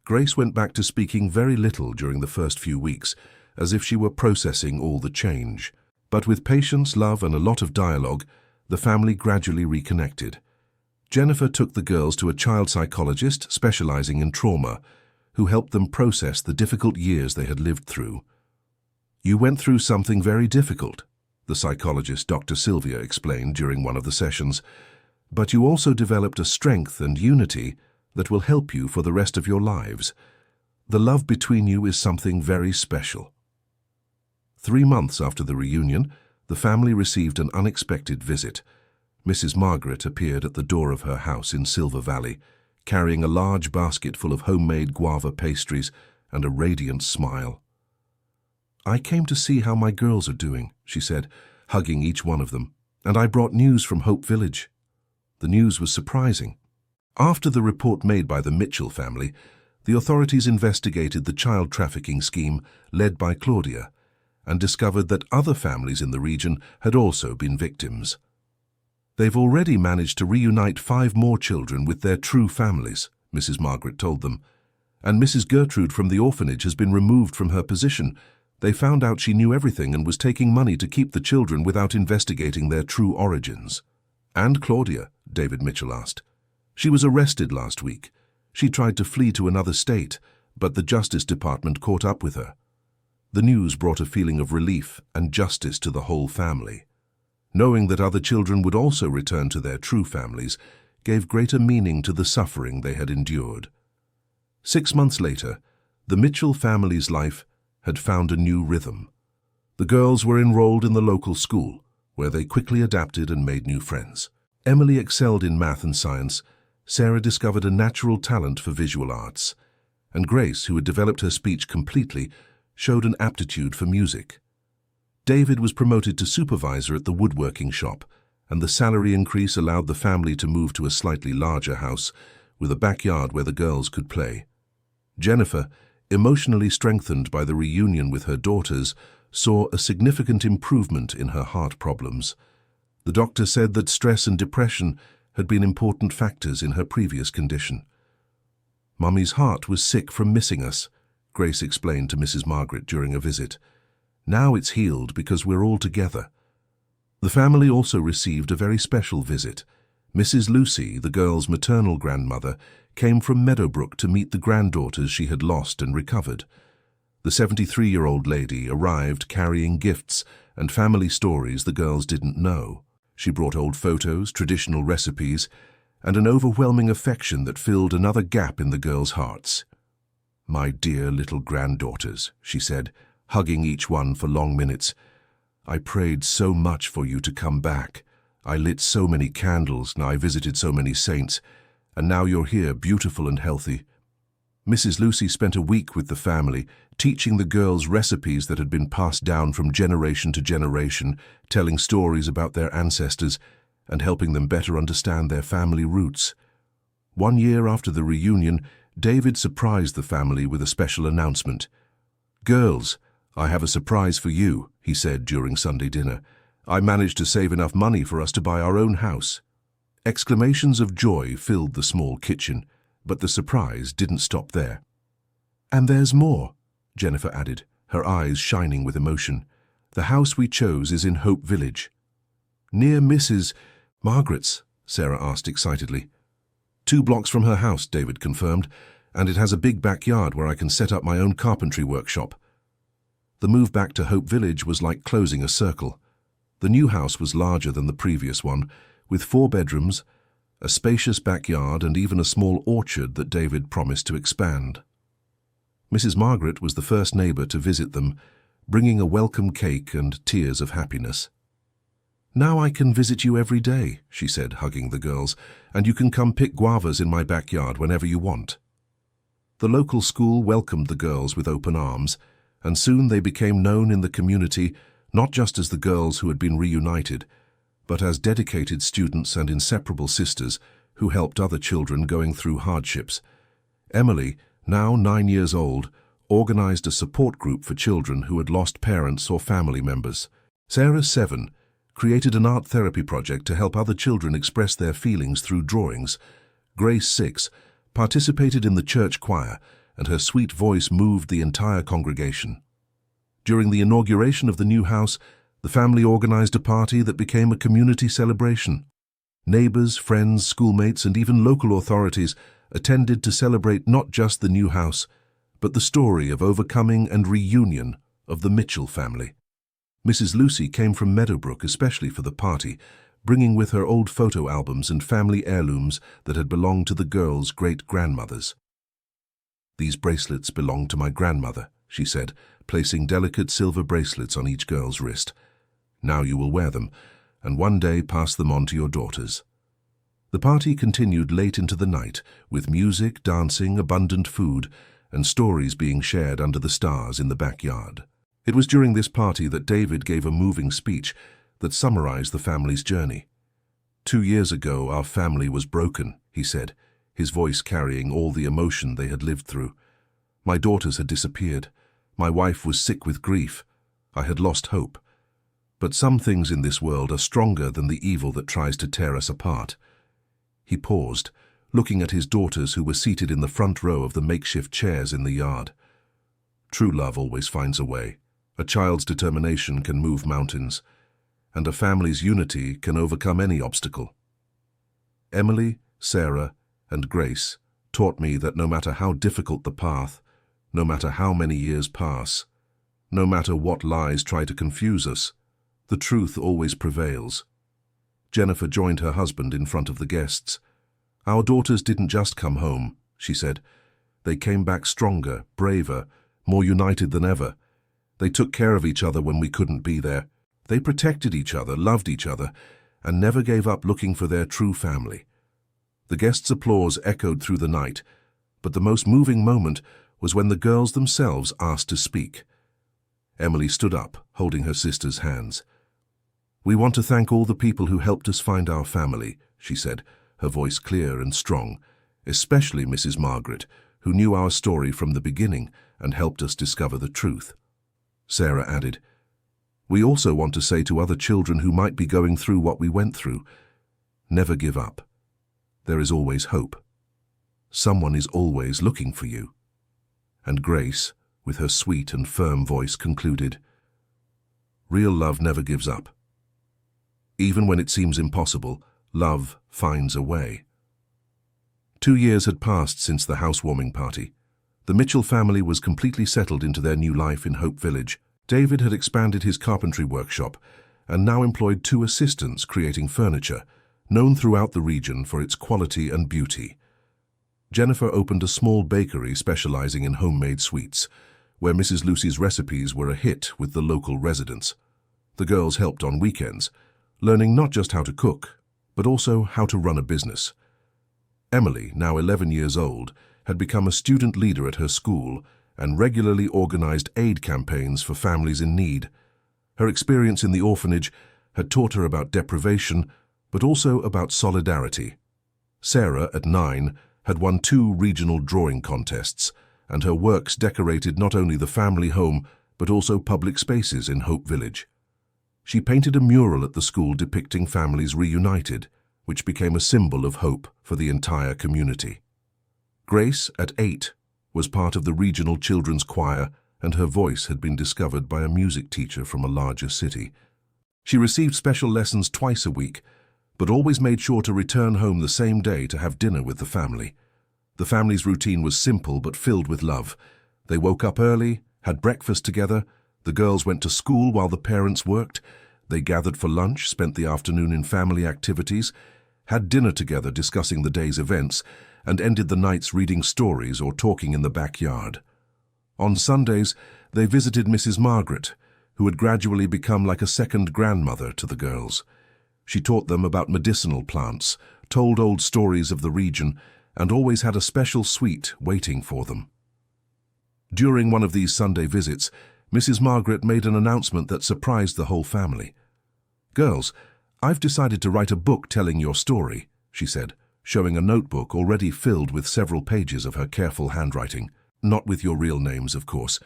Grace went back to speaking very little during the first few weeks, as if she were processing all the change. But with patience, love, and a lot of dialogue, the family gradually reconnected. Jennifer took the girls to a child psychologist specializing in trauma, who helped them process the difficult years they had lived through. "You went through something very difficult," the psychologist Dr. Sylvia explained during one of the sessions, "but you also developed a strength and unity that will help you for the rest of your lives. The love between you is something very special." 3 months after the reunion, the family received an unexpected visit. Mrs. Margaret appeared at the door of her house in Silver Valley, carrying a large basket full of homemade guava pastries and a radiant smile. "I came to see how my girls are doing," she said, hugging each one of them, "and I brought news from Hope Village." The news was surprising. After the report made by the Mitchell family, the authorities investigated the child trafficking scheme led by Claudia and discovered that other families in the region had also been victims. "They've already managed to reunite 5 more children with their true families," Mrs. Margaret told them, "and Mrs. Gertrude from the orphanage has been removed from her position. They found out she knew everything and was taking money to keep the children without investigating their true origins." "And Claudia?" David Mitchell asked. "She was arrested last week. She tried to flee to another state, but the Justice Department caught up with her." The news brought a feeling of relief and justice to the whole family. Knowing that other children would also return to their true families gave greater meaning to the suffering they had endured. 6 months later, the Mitchell family's life had found a new rhythm. The girls were enrolled in the local school, where they quickly adapted and made new friends. Emily excelled in math and science, Sarah discovered a natural talent for visual arts, and Grace, who had developed her speech completely, showed an aptitude for music. David was promoted to supervisor at the woodworking shop, and the salary increase allowed the family to move to a slightly larger house with a backyard where the girls could play. Jennifer, emotionally strengthened by the reunion with her daughters, saw a significant improvement in her heart problems. The doctor said that stress and depression had been important factors in her previous condition. "Mummy's heart was sick from missing us," Grace explained to Mrs. Margaret during a visit. "Now it's healed because we're all together." The family also received a very special visit. Mrs. Lucy, the girls' maternal grandmother, came from Meadowbrook to meet the granddaughters she had lost and recovered. The 73-year-old lady arrived carrying gifts and family stories the girls didn't know. She brought old photos, traditional recipes, and an overwhelming affection that filled another gap in the girls' hearts. "My dear little granddaughters," she said, hugging each one for long minutes. "I prayed so much for you to come back. I lit so many candles and I visited so many saints, and now you're here, beautiful and healthy." Mrs. Lucy spent a week with the family, teaching the girls recipes that had been passed down from generation to generation, telling stories about their ancestors, and helping them better understand their family roots. 1 year after the reunion, David surprised the family with a special announcement. "Girls, I have a surprise for you," he said during Sunday dinner. "I managed to save enough money for us to buy our own house." Exclamations of joy filled the small kitchen, but the surprise didn't stop there. "And there's more," Jennifer added, her eyes shining with emotion. "The house we chose is in Hope Village." "Near Mrs. Margaret's?" Sarah asked excitedly. 2 blocks from her house," David confirmed, "and it has a big backyard where I can set up my own carpentry workshop." The move back to Hope Village was like closing a circle. The new house was larger than the previous one, with 4 bedrooms, a spacious backyard, and even a small orchard that David promised to expand. Mrs. Margaret was the first neighbor to visit them, bringing a welcome cake and tears of happiness. "Now I can visit you every day," she said, hugging the girls, "and you can come pick guavas in my backyard whenever you want." The local school welcomed the girls with open arms, and soon they became known in the community not just as the girls who had been reunited, but as dedicated students and inseparable sisters who helped other children going through hardships. Emily, now 9 years old, organized a support group for children who had lost parents or family members. Sarah, 7, created an art therapy project to help other children express their feelings through drawings. Grace, 6, participated in the church choir, and her sweet voice moved the entire congregation. During the inauguration of the new house, the family organized a party that became a community celebration. Neighbors, friends, schoolmates, and even local authorities attended to celebrate not just the new house, but the story of overcoming and reunion of the Mitchell family. Mrs. Lucy came from Meadowbrook especially for the party, bringing with her old photo albums and family heirlooms that had belonged to the girls' great-grandmothers. "These bracelets belong to my grandmother," she said, placing delicate silver bracelets on each girl's wrist. "Now you will wear them, and one day pass them on to your daughters." The party continued late into the night, with music, dancing, abundant food, and stories being shared under the stars in the backyard. It was during this party that David gave a moving speech that summarized the family's journey. "2 years ago, our family was broken," he said, his voice carrying all the emotion they had lived through. "My daughters had disappeared. My wife was sick with grief. I had lost hope. But some things in this world are stronger than the evil that tries to tear us apart." He paused, looking at his daughters who were seated in the front row of the makeshift chairs in the yard. "True love always finds a way. A child's determination can move mountains, and a family's unity can overcome any obstacle." Emily, Sarah, and Grace taught me that no matter how difficult the path, no matter how many years pass, no matter what lies try to confuse us, the truth always prevails. Jennifer joined her husband in front of the guests. "Our daughters didn't just come home," she said. "They came back stronger, braver, more united than ever. They took care of each other when we couldn't be there. They protected each other, loved each other, and never gave up looking for their true family." The guests' applause echoed through the night, but the most moving moment was when the girls themselves asked to speak. Emily stood up, holding her sister's hands. "We want to thank all the people who helped us find our family," she said, her voice clear and strong, "especially Mrs. Margaret, who knew our story from the beginning and helped us discover the truth." Sarah added, "We also want to say to other children who might be going through what we went through, never give up. There is always hope. Someone is always looking for you." And Grace, with her sweet and firm voice, concluded, "Real love never gives up. Even when it seems impossible, love finds a way." 2 years had passed since the housewarming party. The Mitchell family was completely settled into their new life in Hope Village. David had expanded his carpentry workshop and now employed 2 assistants creating furniture, known throughout the region for its quality and beauty. Jennifer opened a small bakery specializing in homemade sweets, where Mrs. Lucy's recipes were a hit with the local residents. The girls helped on weekends, learning not just how to cook, but also how to run a business. Emily, now 11 years old, had become a student leader at her school and regularly organized aid campaigns for families in need. Her experience in the orphanage had taught her about deprivation, but also about solidarity. Sarah, at 9, had won 2 regional drawing contests, and her works decorated not only the family home, but also public spaces in Hope Village. She painted a mural at the school depicting families reunited, which became a symbol of hope for the entire community. Grace, at 8, was part of the regional children's choir, and her voice had been discovered by a music teacher from a larger city. She received special lessons twice a week, but always made sure to return home the same day to have dinner with the family. The family's routine was simple but filled with love. They woke up early, had breakfast together, the girls went to school while the parents worked, they gathered for lunch, spent the afternoon in family activities, had dinner together discussing the day's events, and ended the nights reading stories or talking in the backyard. On Sundays, they visited Mrs. Margaret, who had gradually become like a second grandmother to the girls. She taught them about medicinal plants, told old stories of the region, and always had a special sweet waiting for them. During one of these Sunday visits, Mrs. Margaret made an announcement that surprised the whole family. "Girls, I've decided to write a book telling your story," she said, showing a notebook already filled with several pages of her careful handwriting. "Not with your real names, of course,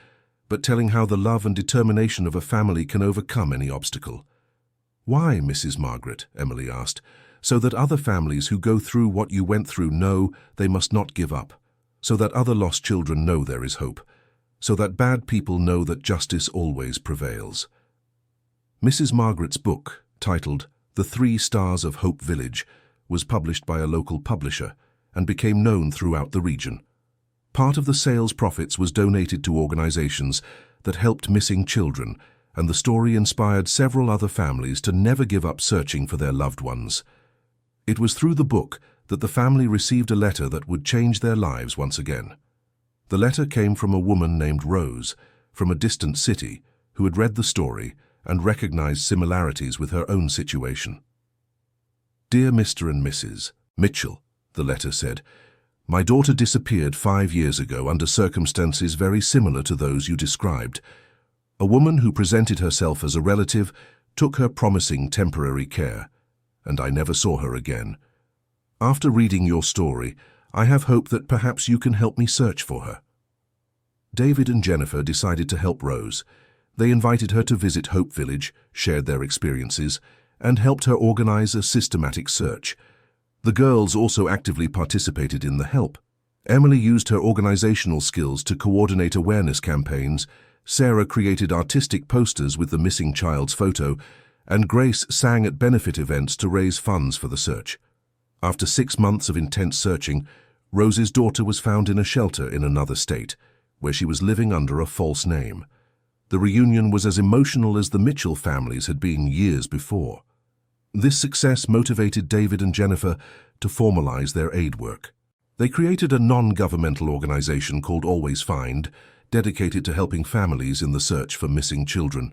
but telling how the love and determination of a family can overcome any obstacle." "Why, Mrs. Margaret?" Emily asked. "So that other families who go through what you went through know they must not give up, so that other lost children know there is hope, so that bad people know that justice always prevails." Mrs. Margaret's book, titled The 3 Stars of Hope Village, was published by a local publisher and became known throughout the region. Part of the sales profits was donated to organizations that helped missing children, and the story inspired several other families to never give up searching for their loved ones. It was through the book that the family received a letter that would change their lives once again. The letter came from a woman named Rose, from a distant city, who had read the story and recognized similarities with her own situation. "Dear Mr. and Mrs. Mitchell," the letter said, "my daughter disappeared 5 years ago under circumstances very similar to those you described. A woman who presented herself as a relative took her promising temporary care, and I never saw her again. After reading your story, I have hope that perhaps you can help me search for her." David and Jennifer decided to help Rose. They invited her to visit Hope Village, shared their experiences, and helped her organize a systematic search. The girls also actively participated in the help. Emily used her organizational skills to coordinate awareness campaigns, Sarah created artistic posters with the missing child's photo, and Grace sang at benefit events to raise funds for the search. After 6 months of intense searching, Rose's daughter was found in a shelter in another state, where she was living under a false name. The reunion was as emotional as the Mitchell families had been years before. This success motivated David and Jennifer to formalize their aid work. They created a non-governmental organization called Always Find, dedicated to helping families in the search for missing children.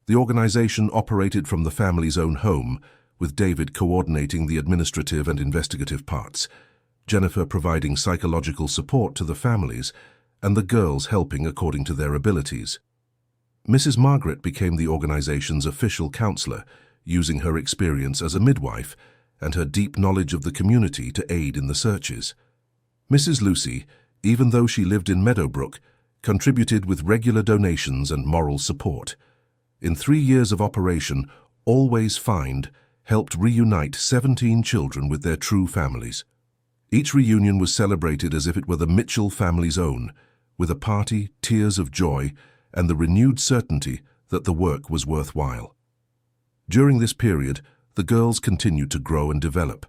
The organization operated from the family's own home, with David coordinating the administrative and investigative parts, Jennifer providing psychological support to the families, and the girls helping according to their abilities. Mrs. Margaret became the organization's official counselor, using her experience as a midwife and her deep knowledge of the community to aid in the searches. Mrs. Lucy, even though she lived in Meadowbrook, contributed with regular donations and moral support. In 3 years of operation, Always Find helped reunite 17 children with their true families. Each reunion was celebrated as if it were the Mitchell family's own, with a party, tears of joy, and the renewed certainty that the work was worthwhile. During this period, the girls continued to grow and develop.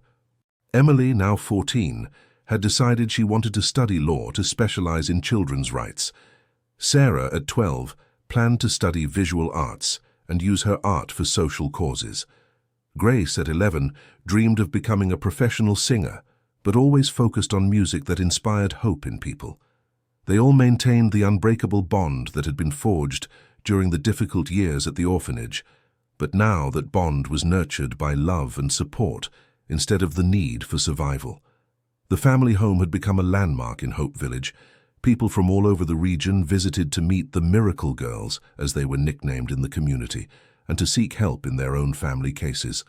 Emily, now 14, had decided she wanted to study law to specialize in children's rights. Sarah, at 12, planned to study visual arts and use her art for social causes. Grace, at 11, dreamed of becoming a professional singer, but always focused on music that inspired hope in people. They all maintained the unbreakable bond that had been forged during the difficult years at the orphanage, but now that bond was nurtured by love and support instead of the need for survival. The family home had become a landmark in Hope Village. People from all over the region visited to meet the Miracle Girls, as they were nicknamed in the community, and to seek help in their own family cases.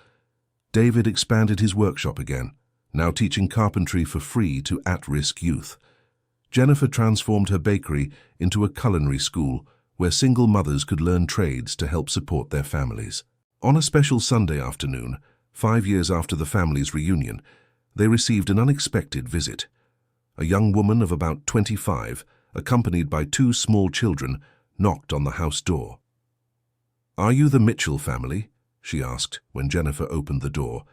David expanded his workshop again, now teaching carpentry for free to at-risk youth. Jennifer transformed her bakery into a culinary school where single mothers could learn trades to help support their families. On a special Sunday afternoon, 5 years after the family's reunion, they received an unexpected visit. A young woman of about 25, accompanied by 2 small children, knocked on the house door. "Are you the Mitchell family?" she asked when Jennifer opened the door.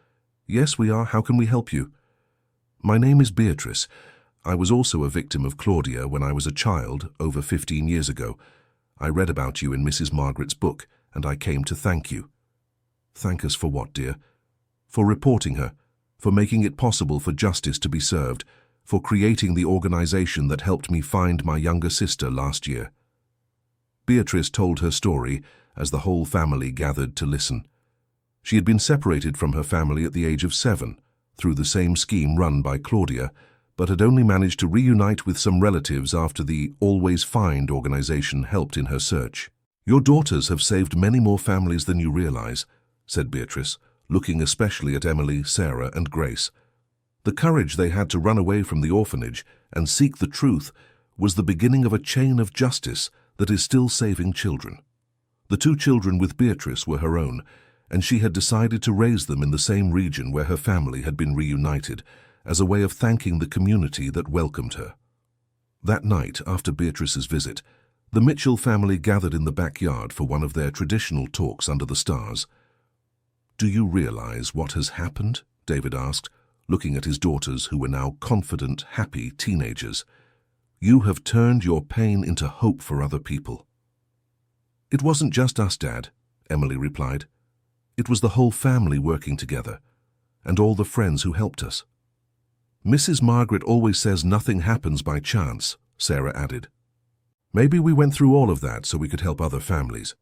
"Yes, we are. How can we help you?" "My name is Beatrice. I was also a victim of Claudia when I was a child over 15 years ago. I read about you in Mrs. Margaret's book, and I came to thank you." "Thank us for what, dear?" "For reporting her, for making it possible for justice to be served, for creating the organization that helped me find my younger sister last year." Beatrice told her story as the whole family gathered to listen. She had been separated from her family at the age of 7, through the same scheme run by Claudia, but had only managed to reunite with some relatives after the Always Find organization helped in her search. "Your daughters have saved many more families than you realize," said Beatrice, looking especially at Emily, Sarah, and Grace. "The courage they had to run away from the orphanage and seek the truth was the beginning of a chain of justice that is still saving children." The 2 children with Beatrice were her own, and she had decided to raise them in the same region where her family had been reunited, as a way of thanking the community that welcomed her. That night, after Beatrice's visit, the Mitchell family gathered in the backyard for one of their traditional talks under the stars. "Do you realize what has happened?" David asked, looking at his daughters, who were now confident, happy teenagers. "You have turned your pain into hope for other people." "It wasn't just us, Dad," Emily replied. "It was the whole family working together, and all the friends who helped us." "Mrs. Margaret always says nothing happens by chance," Sarah added. Maybe we went through all of that so we could help other families.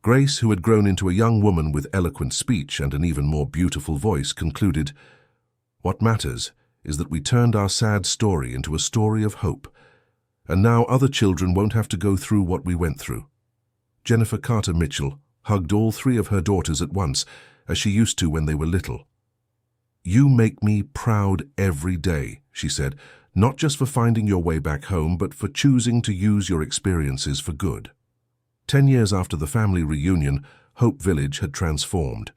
Grace, who had grown into a young woman with eloquent speech and an even more beautiful voice, concluded, "What matters is that we turned our sad story into a story of hope, and now other children won't have to go through what we went through." Jennifer Carter Mitchell hugged all three of her daughters at once, as she used to when they were little. "You make me proud every day," she said, "not just for finding your way back home, but for choosing to use your experiences for good." 10 years after the family reunion, Hope Village had transformed.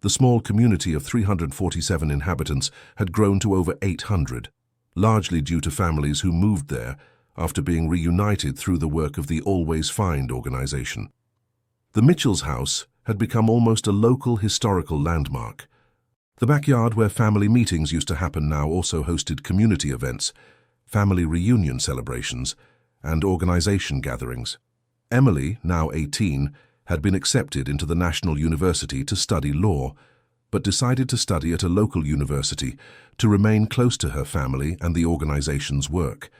The small community of 347 inhabitants had grown to over 800, largely due to families who moved there after being reunited through the work of the Always Find organization. The Mitchell's house had become almost a local historical landmark. The backyard where family meetings used to happen now also hosted community events, family reunion celebrations, and organization gatherings. Emily, now 18, had been accepted into the National University to study law, but decided to study at a local university to remain close to her family and the organization's work.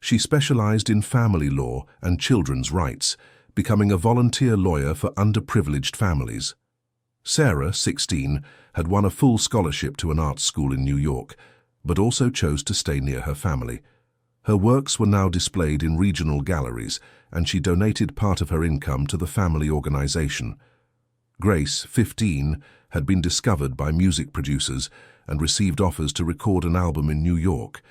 She specialized in family law and children's rights, becoming a volunteer lawyer for underprivileged families. Sarah, 16, had won a full scholarship to an art school in New York, but also chose to stay near her family. Her works were now displayed in regional galleries, and she donated part of her income to the family organization. Grace, 15, had been discovered by music producers and received offers to record an album in New York.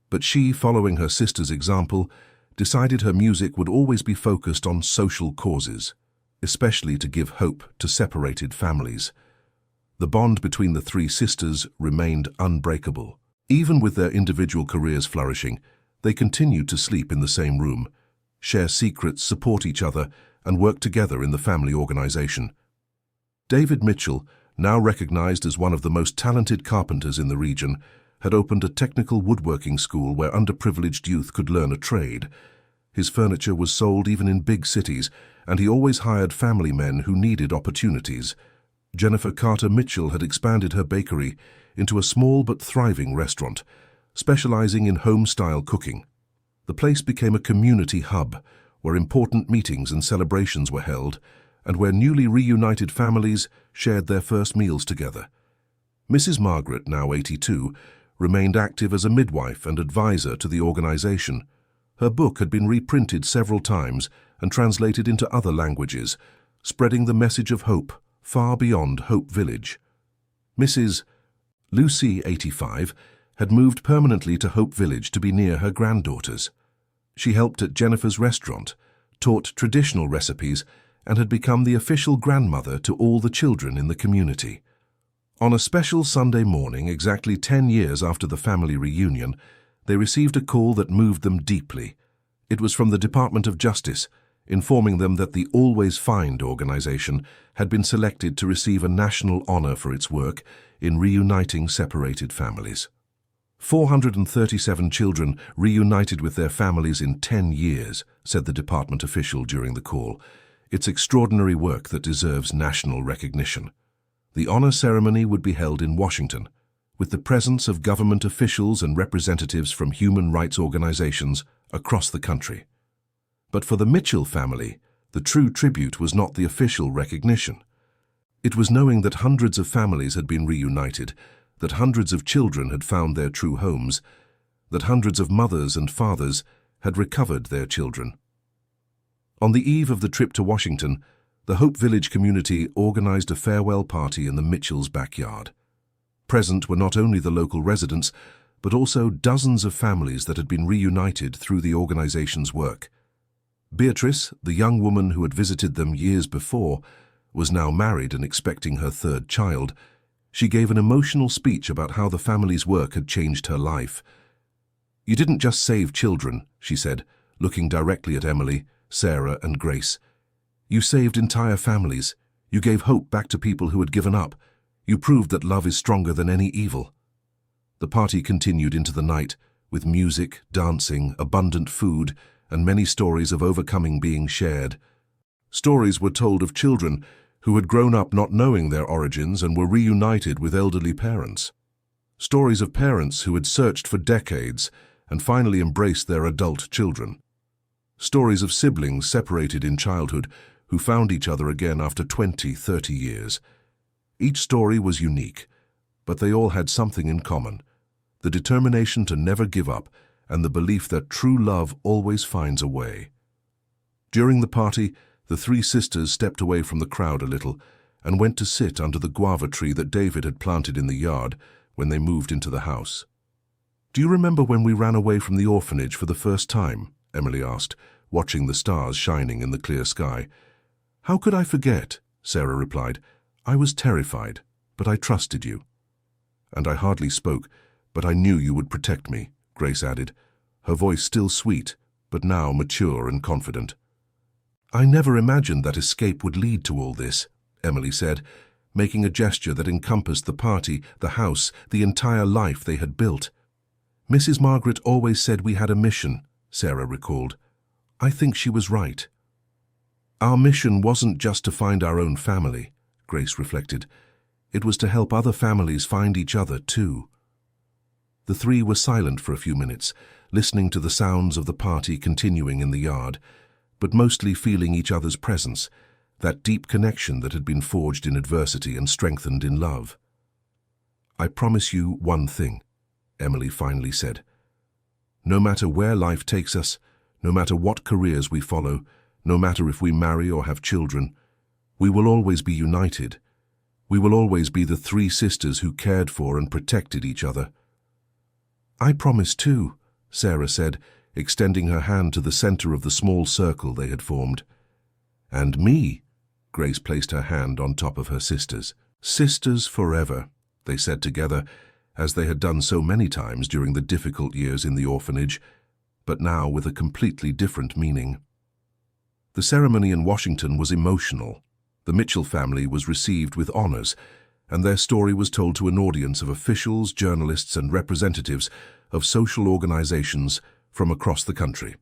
But she, following her sister's example, decided her music would always be focused on social causes, especially to give hope to separated families. The bond between the three sisters remained unbreakable. Even with their individual careers flourishing, they continued to sleep in the same room, share secrets, support each other, and work together in the family organization. David Mitchell, now recognized as one of the most talented carpenters in the region, had opened a technical woodworking school where underprivileged youth could learn a trade. His furniture was sold even in big cities, and he always hired family men who needed opportunities. Jennifer Carter Mitchell had expanded her bakery into a small but thriving restaurant, specializing in home-style cooking. The place became a community hub where important meetings and celebrations were held, and where newly reunited families shared their first meals together. Mrs. Margaret, now 82, remained active as a midwife and advisor to the organization. Her book had been reprinted several times and translated into other languages, spreading the message of hope far beyond Hope Village. Mrs. Lucy, 85, had moved permanently to Hope Village to be near her granddaughters. She helped at Jennifer's restaurant, taught traditional recipes, and had become the official grandmother to all the children in the community. On a special Sunday morning, exactly 10 years after the family reunion, they received a call that moved them deeply. It was from the Department of Justice, informing them that the Always Find organization had been selected to receive a national honor for its work in reuniting separated families. 437 children reunited with their families in 10 years, said the department official during the call. It's extraordinary work that deserves national recognition. The honor ceremony would be held in Washington, with the presence of government officials and representatives from human rights organizations across the country. But for the Mitchell family, the true tribute was not the official recognition. It was knowing that hundreds of families had been reunited, that hundreds of children had found their true homes, that hundreds of mothers and fathers had recovered their children. On the eve of the trip to Washington, the Hope Village community organized a farewell party in the Mitchells' backyard. Present were not only the local residents, but also dozens of families that had been reunited through the organization's work. Beatrice, the young woman who had visited them years before, was now married and expecting her third child. She gave an emotional speech about how the family's work had changed her life. "You didn't just save children," she said, looking directly at Emily, Sarah, and Grace. "You saved entire families. You gave hope back to people who had given up. You proved that love is stronger than any evil." The party continued into the night, with music, dancing, abundant food, and many stories of overcoming being shared. Stories were told of children who had grown up not knowing their origins and were reunited with elderly parents. Stories of parents who had searched for decades and finally embraced their adult children. Stories of siblings separated in childhood who found each other again after 20, 30 years. Each story was unique, but they all had something in common: the determination to never give up and the belief that true love always finds a way. During the party, the three sisters stepped away from the crowd a little and went to sit under the guava tree that David had planted in the yard when they moved into the house. "Do you remember when we ran away from the orphanage for the first time?" Emily asked, watching the stars shining in the clear sky. "How could I forget?" Sarah replied. "I was terrified, but I trusted you." "And I hardly spoke, but I knew you would protect me," Grace added, her voice still sweet, but now mature and confident. "I never imagined that escape would lead to all this," Emily said, making a gesture that encompassed the party, the house, the entire life they had built. "Mrs. Margaret always said we had a mission," Sarah recalled. "I think she was right." "Our mission wasn't just to find our own family," Grace reflected. "It was to help other families find each other, too." The three were silent for a few minutes, listening to the sounds of the party continuing in the yard, but mostly feeling each other's presence, that deep connection that had been forged in adversity and strengthened in love. "I promise you one thing," Emily finally said. "No matter where life takes us, no matter what careers we follow, no matter if we marry or have children, we will always be united. We will always be the three sisters who cared for and protected each other." "I promise too," Sarah said, extending her hand to the center of the small circle they had formed. "And me," Grace placed her hand on top of her sister's. "Sisters forever," they said together, as they had done so many times during the difficult years in the orphanage, but now with a completely different meaning. The ceremony in Washington was emotional. The Mitchell family was received with honors, and their story was told to an audience of officials, journalists, and representatives of social organizations from across the country.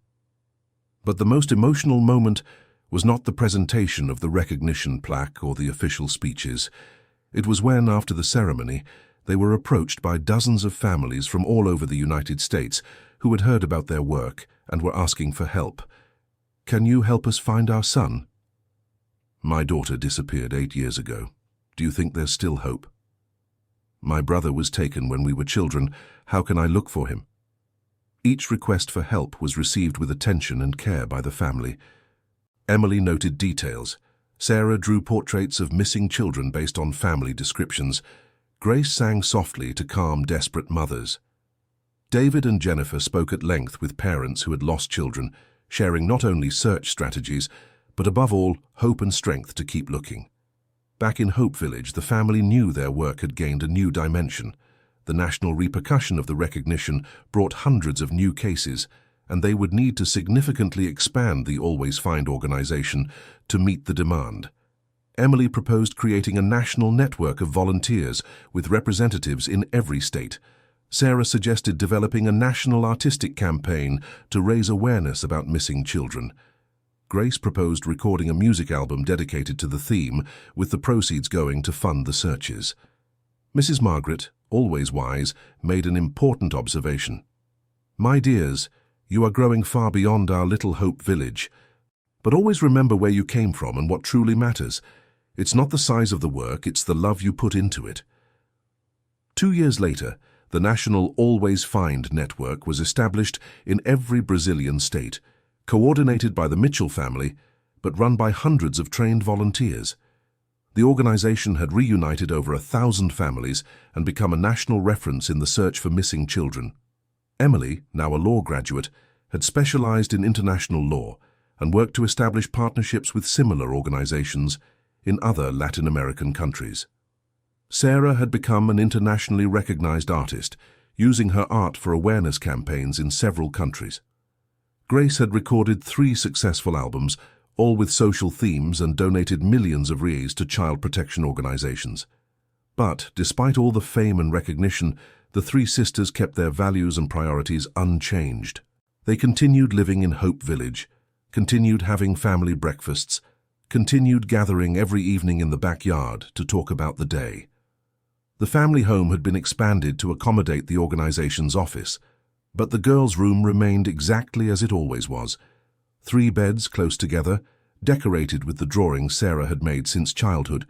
But the most emotional moment was not the presentation of the recognition plaque or the official speeches. It was when, after the ceremony, they were approached by dozens of families from all over the United States who had heard about their work and were asking for help. "Can you help us find our son?" "My daughter disappeared 8 years ago. Do you think there's still hope?" "My brother was taken when we were children. How can I look for him?" Each request for help was received with attention and care by the family. Emily noted details. Sarah drew portraits of missing children based on family descriptions. Grace sang softly to calm desperate mothers. David and Jennifer spoke at length with parents who had lost children, sharing not only search strategies, but above all, hope and strength to keep looking. Back in Hope Village, the family knew their work had gained a new dimension. The national repercussion of the recognition brought hundreds of new cases, and they would need to significantly expand the Always Find organization to meet the demand. Emily proposed creating a national network of volunteers with representatives in every state. Sarah suggested developing a national artistic campaign to raise awareness about missing children. Grace proposed recording a music album dedicated to the theme, with the proceeds going to fund the searches. Mrs. Margaret, always wise, made an important observation. "My dears, you are growing far beyond our little Hope Village. But always remember where you came from and what truly matters. It's not the size of the work, it's the love you put into it." 2 years later, the National Always Find Network was established in every Brazilian state, coordinated by the Mitchell family, but run by hundreds of trained volunteers. The organization had reunited over 1,000 families and become a national reference in the search for missing children. Emily, now a law graduate, had specialized in international law and worked to establish partnerships with similar organizations in other Latin American countries. Sarah had become an internationally recognized artist, using her art for awareness campaigns in several countries. Grace had recorded 3 successful albums, all with social themes, and donated millions of reais to child protection organizations. But, despite all the fame and recognition, the 3 sisters kept their values and priorities unchanged. They continued living in Hope Village, continued having family breakfasts, continued gathering every evening in the backyard to talk about the day. The family home had been expanded to accommodate the organization's office, but the girls' room remained exactly as it always was. 3 beds close together, decorated with the drawings Sarah had made since childhood,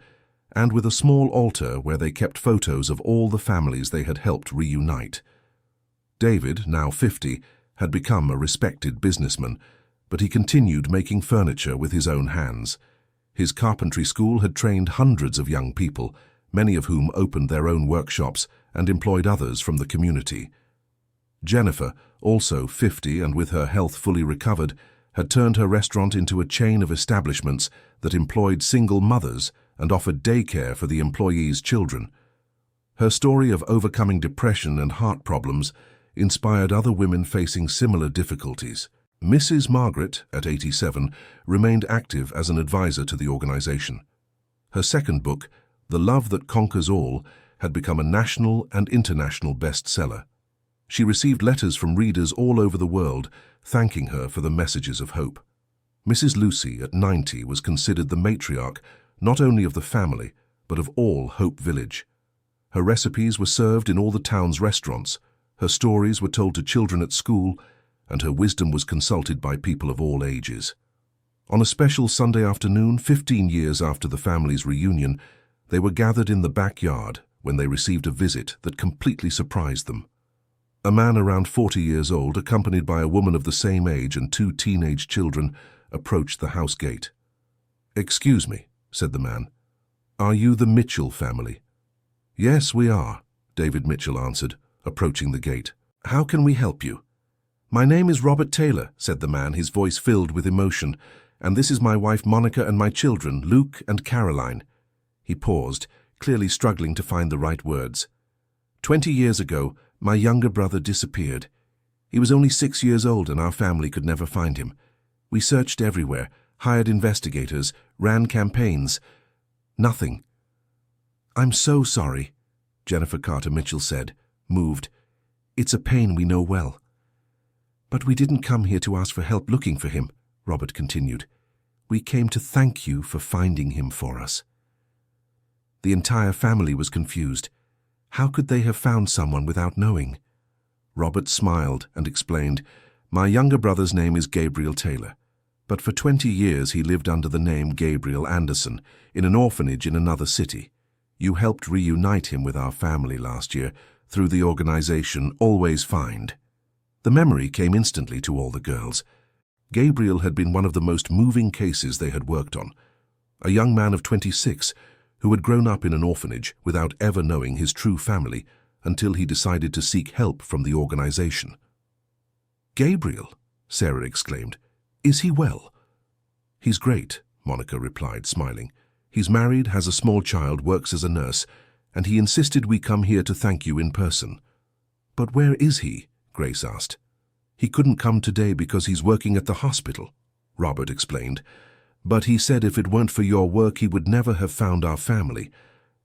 and with a small altar where they kept photos of all the families they had helped reunite. David, now 50, had become a respected businessman, but he continued making furniture with his own hands. His carpentry school had trained hundreds of young people, many of whom opened their own workshops and employed others from the community. Jennifer, also 50 and with her health fully recovered, had turned her restaurant into a chain of establishments that employed single mothers and offered daycare for the employees' children. Her story of overcoming depression and heart problems inspired other women facing similar difficulties. Mrs. Margaret, at 87, remained active as an advisor to the organization. Her second book, The Love That Conquers All, had become a national and international bestseller. She received letters from readers all over the world thanking her for the messages of hope. Mrs. Lucy, at 90, was considered the matriarch not only of the family, but of all Hope Village. Her recipes were served in all the town's restaurants, her stories were told to children at school, and her wisdom was consulted by people of all ages. On a special Sunday afternoon, 15 years after the family's reunion, they were gathered in the backyard when they received a visit that completely surprised them. A man around 40 years old, accompanied by a woman of the same age and 2 teenage children, approached the house gate. "Excuse me," said the man. "Are you the Mitchell family?" "Yes, we are," David Mitchell answered, approaching the gate. "How can we help you?" "My name is Robert Taylor," said the man, his voice filled with emotion, "and this is my wife Monica and my children, Luke and Caroline." He paused, clearly struggling to find the right words. 20 years ago, my younger brother disappeared. He was only 6 years old and our family could never find him. We searched everywhere, hired investigators, ran campaigns. Nothing. "I'm so sorry," Jennifer Carter Mitchell said, moved. "It's a pain we know well." "But we didn't come here to ask for help looking for him," Robert continued. "We came to thank you for finding him for us." The entire family was confused. How could they have found someone without knowing? Robert smiled and explained, "My younger brother's name is Gabriel Taylor, but for 20 years he lived under the name Gabriel Anderson in an orphanage in another city. You helped reunite him with our family last year through the organization Always Find." The memory came instantly to all the girls. Gabriel had been one of the most moving cases they had worked on. A young man of 26 who had grown up in an orphanage without ever knowing his true family until he decided to seek help from the organization. "Gabriel," Sarah exclaimed. "Is he well?" "He's great," Monica replied, smiling. "He's married, has a small child, works as a nurse, and he insisted we come here to thank you in person." "But where is he?" Grace asked. "He couldn't come today because he's working at the hospital," Robert explained. "But he said if it weren't for your work he would never have found our family,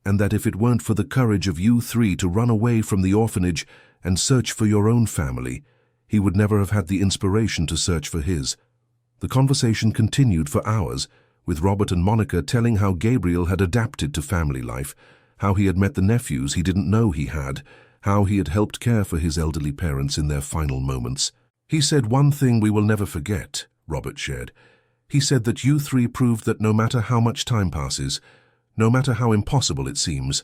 and that if it weren't for the courage of you 3 to run away from the orphanage and search for your own family, he would never have had the inspiration to search for his." The conversation continued for hours, with Robert and Monica telling how Gabriel had adapted to family life, how he had met the nephews he didn't know he had, how he had helped care for his elderly parents in their final moments. "He said one thing we will never forget," Robert shared. "He said that you 3 proved that no matter how much time passes, no matter how impossible it seems,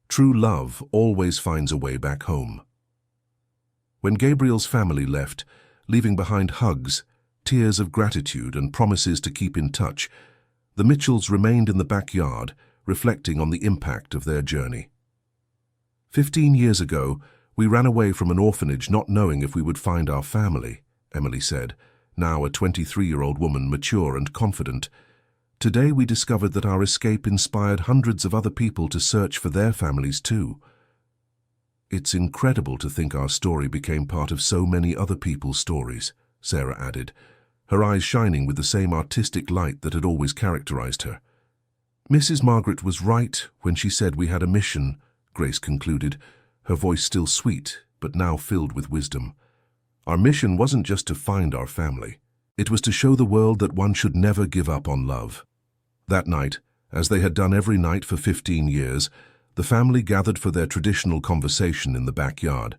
true love always finds a way back home." When Gabriel's family left, leaving behind hugs, tears of gratitude and promises to keep in touch, the Mitchells remained in the backyard, reflecting on the impact of their journey. 15 years ago, we ran away from an orphanage not knowing if we would find our family, Emily said, now a 23-year-old woman, mature and confident. "Today we discovered that our escape inspired hundreds of other people to search for their families too. It's incredible to think our story became part of so many other people's stories," Sarah added, her eyes shining with the same artistic light that had always characterized her. "Mrs. Margaret was right when she said we had a mission," Grace concluded, her voice still sweet, but now filled with wisdom. "Our mission wasn't just to find our family. It was to show the world that one should never give up on love." That night, as they had done every night for 15 years, the family gathered for their traditional conversation in the backyard.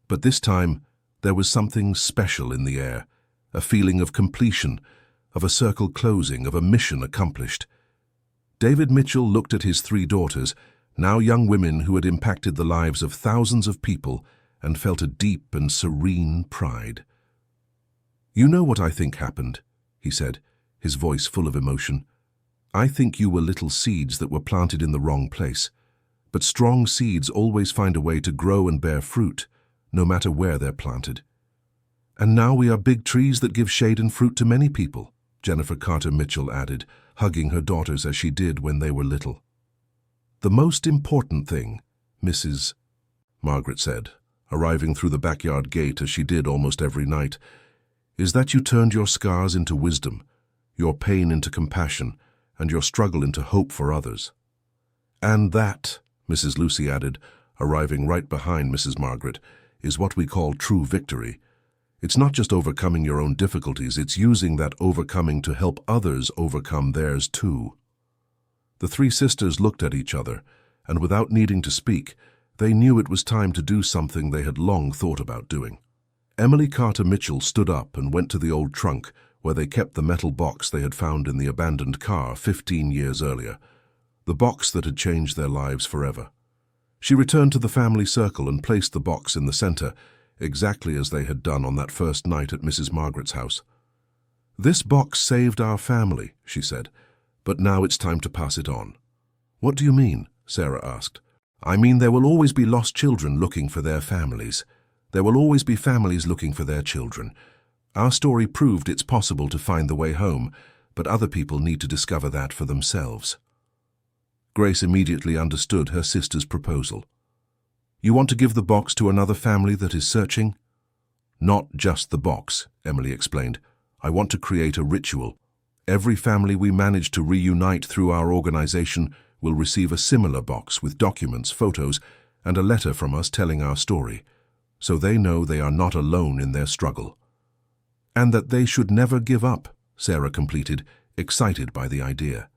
But this time, there was something special in the air, a feeling of completion, of a circle closing, of a mission accomplished. David Mitchell looked at his 3 daughters, now young women who had impacted the lives of thousands of people, and felt a deep and serene pride. "You know what I think happened," he said, his voice full of emotion. "I think you were little seeds that were planted in the wrong place. But strong seeds always find a way to grow and bear fruit, no matter where they're planted. And now we are big trees that give shade and fruit to many people," Jennifer Carter Mitchell added, hugging her daughters as she did when they were little. "The most important thing," Mrs. Margaret said, arriving through the backyard gate as she did almost every night, "is that you turned your scars into wisdom, your pain into compassion, and your struggle into hope for others. And that," Mrs. Lucy added, arriving right behind Mrs. Margaret, "is what we call true victory. It's not just overcoming your own difficulties, it's using that overcoming to help others overcome theirs too." The 3 sisters looked at each other, and without needing to speak, they knew it was time to do something they had long thought about doing. Emily Carter Mitchell stood up and went to the old trunk where they kept the metal box they had found in the abandoned car 15 years earlier, the box that had changed their lives forever. She returned to the family circle and placed the box in the center, exactly as they had done on that first night at Mrs. Margaret's house. "This box saved our family," she said, "but now it's time to pass it on." "What do you mean?" Sarah asked. "I mean there will always be lost children looking for their families. There will always be families looking for their children. Our story proved it's possible to find the way home, but other people need to discover that for themselves." Grace immediately understood her sister's proposal. "You want to give the box to another family that is searching?" "Not just the box," Emily explained. "I want to create a ritual. Every family we manage to reunite through our organization will receive a similar box with documents, photos, and a letter from us telling our story, so they know they are not alone in their struggle. And that they should never give up," Sarah completed, excited by the idea.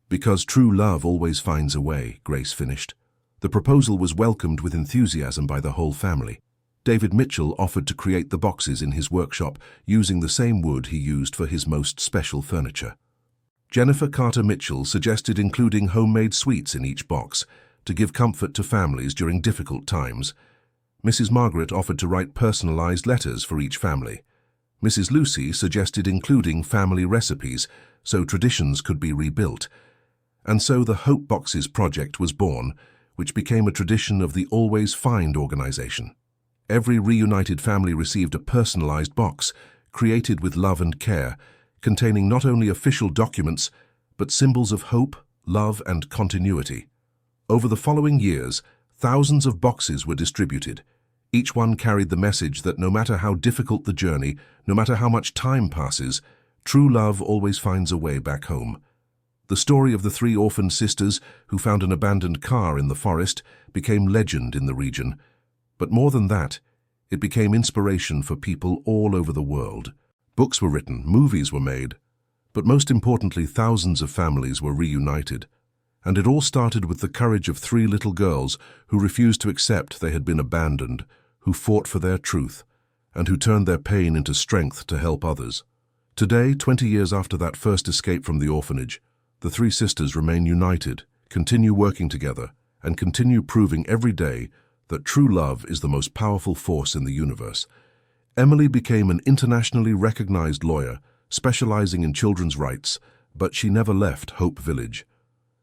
"Because true love always finds a way," Grace finished. The proposal was welcomed with enthusiasm by the whole family. David Mitchell offered to create the boxes in his workshop using the same wood he used for his most special furniture. Jennifer Carter Mitchell suggested including homemade sweets in each box to give comfort to families during difficult times. Mrs. Margaret offered to write personalized letters for each family. Mrs. Lucy suggested including family recipes so traditions could be rebuilt. And so the Hope Boxes project was born, which became a tradition of the Always Find organization. Every reunited family received a personalized box, created with love and care, containing not only official documents, but symbols of hope, love, and continuity. Over the following years, thousands of boxes were distributed. Each one carried the message that no matter how difficult the journey, no matter how much time passes, true love always finds a way back home. The story of the 3 orphan sisters who found an abandoned car in the forest became legend in the region. But more than that, it became inspiration for people all over the world. Books were written, movies were made, but most importantly, thousands of families were reunited. And it all started with the courage of 3 little girls who refused to accept they had been abandoned, who fought for their truth, and who turned their pain into strength to help others. Today, 20 years after that first escape from the orphanage, the 3 sisters remain united, continue working together, and continue proving every day that true love is the most powerful force in the universe. Emily became an internationally recognized lawyer, specializing in children's rights, but she never left Hope Village.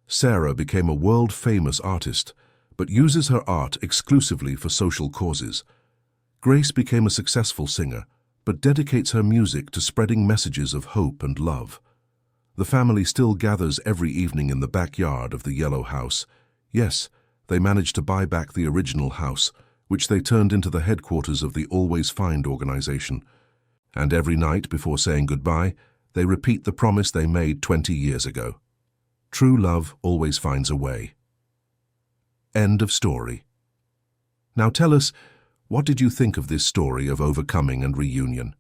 Sarah became a world-famous artist, but uses her art exclusively for social causes. Grace became a successful singer, but dedicates her music to spreading messages of hope and love. The family still gathers every evening in the backyard of the yellow house. Yes, they managed to buy back the original house, which they turned into the headquarters of the Always Find organization. And every night before saying goodbye, they repeat the promise they made 20 years ago. True love always finds a way. End of story. Now tell us, what did you think of this story of overcoming and reunion?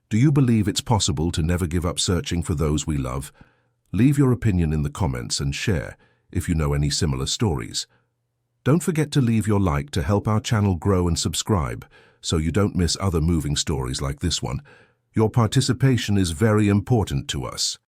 Do you believe it's possible to never give up searching for those we love? Leave your opinion in the comments and share if you know any similar stories. Don't forget to leave your like to help our channel grow and subscribe so you don't miss other moving stories like this one. Your participation is very important to us.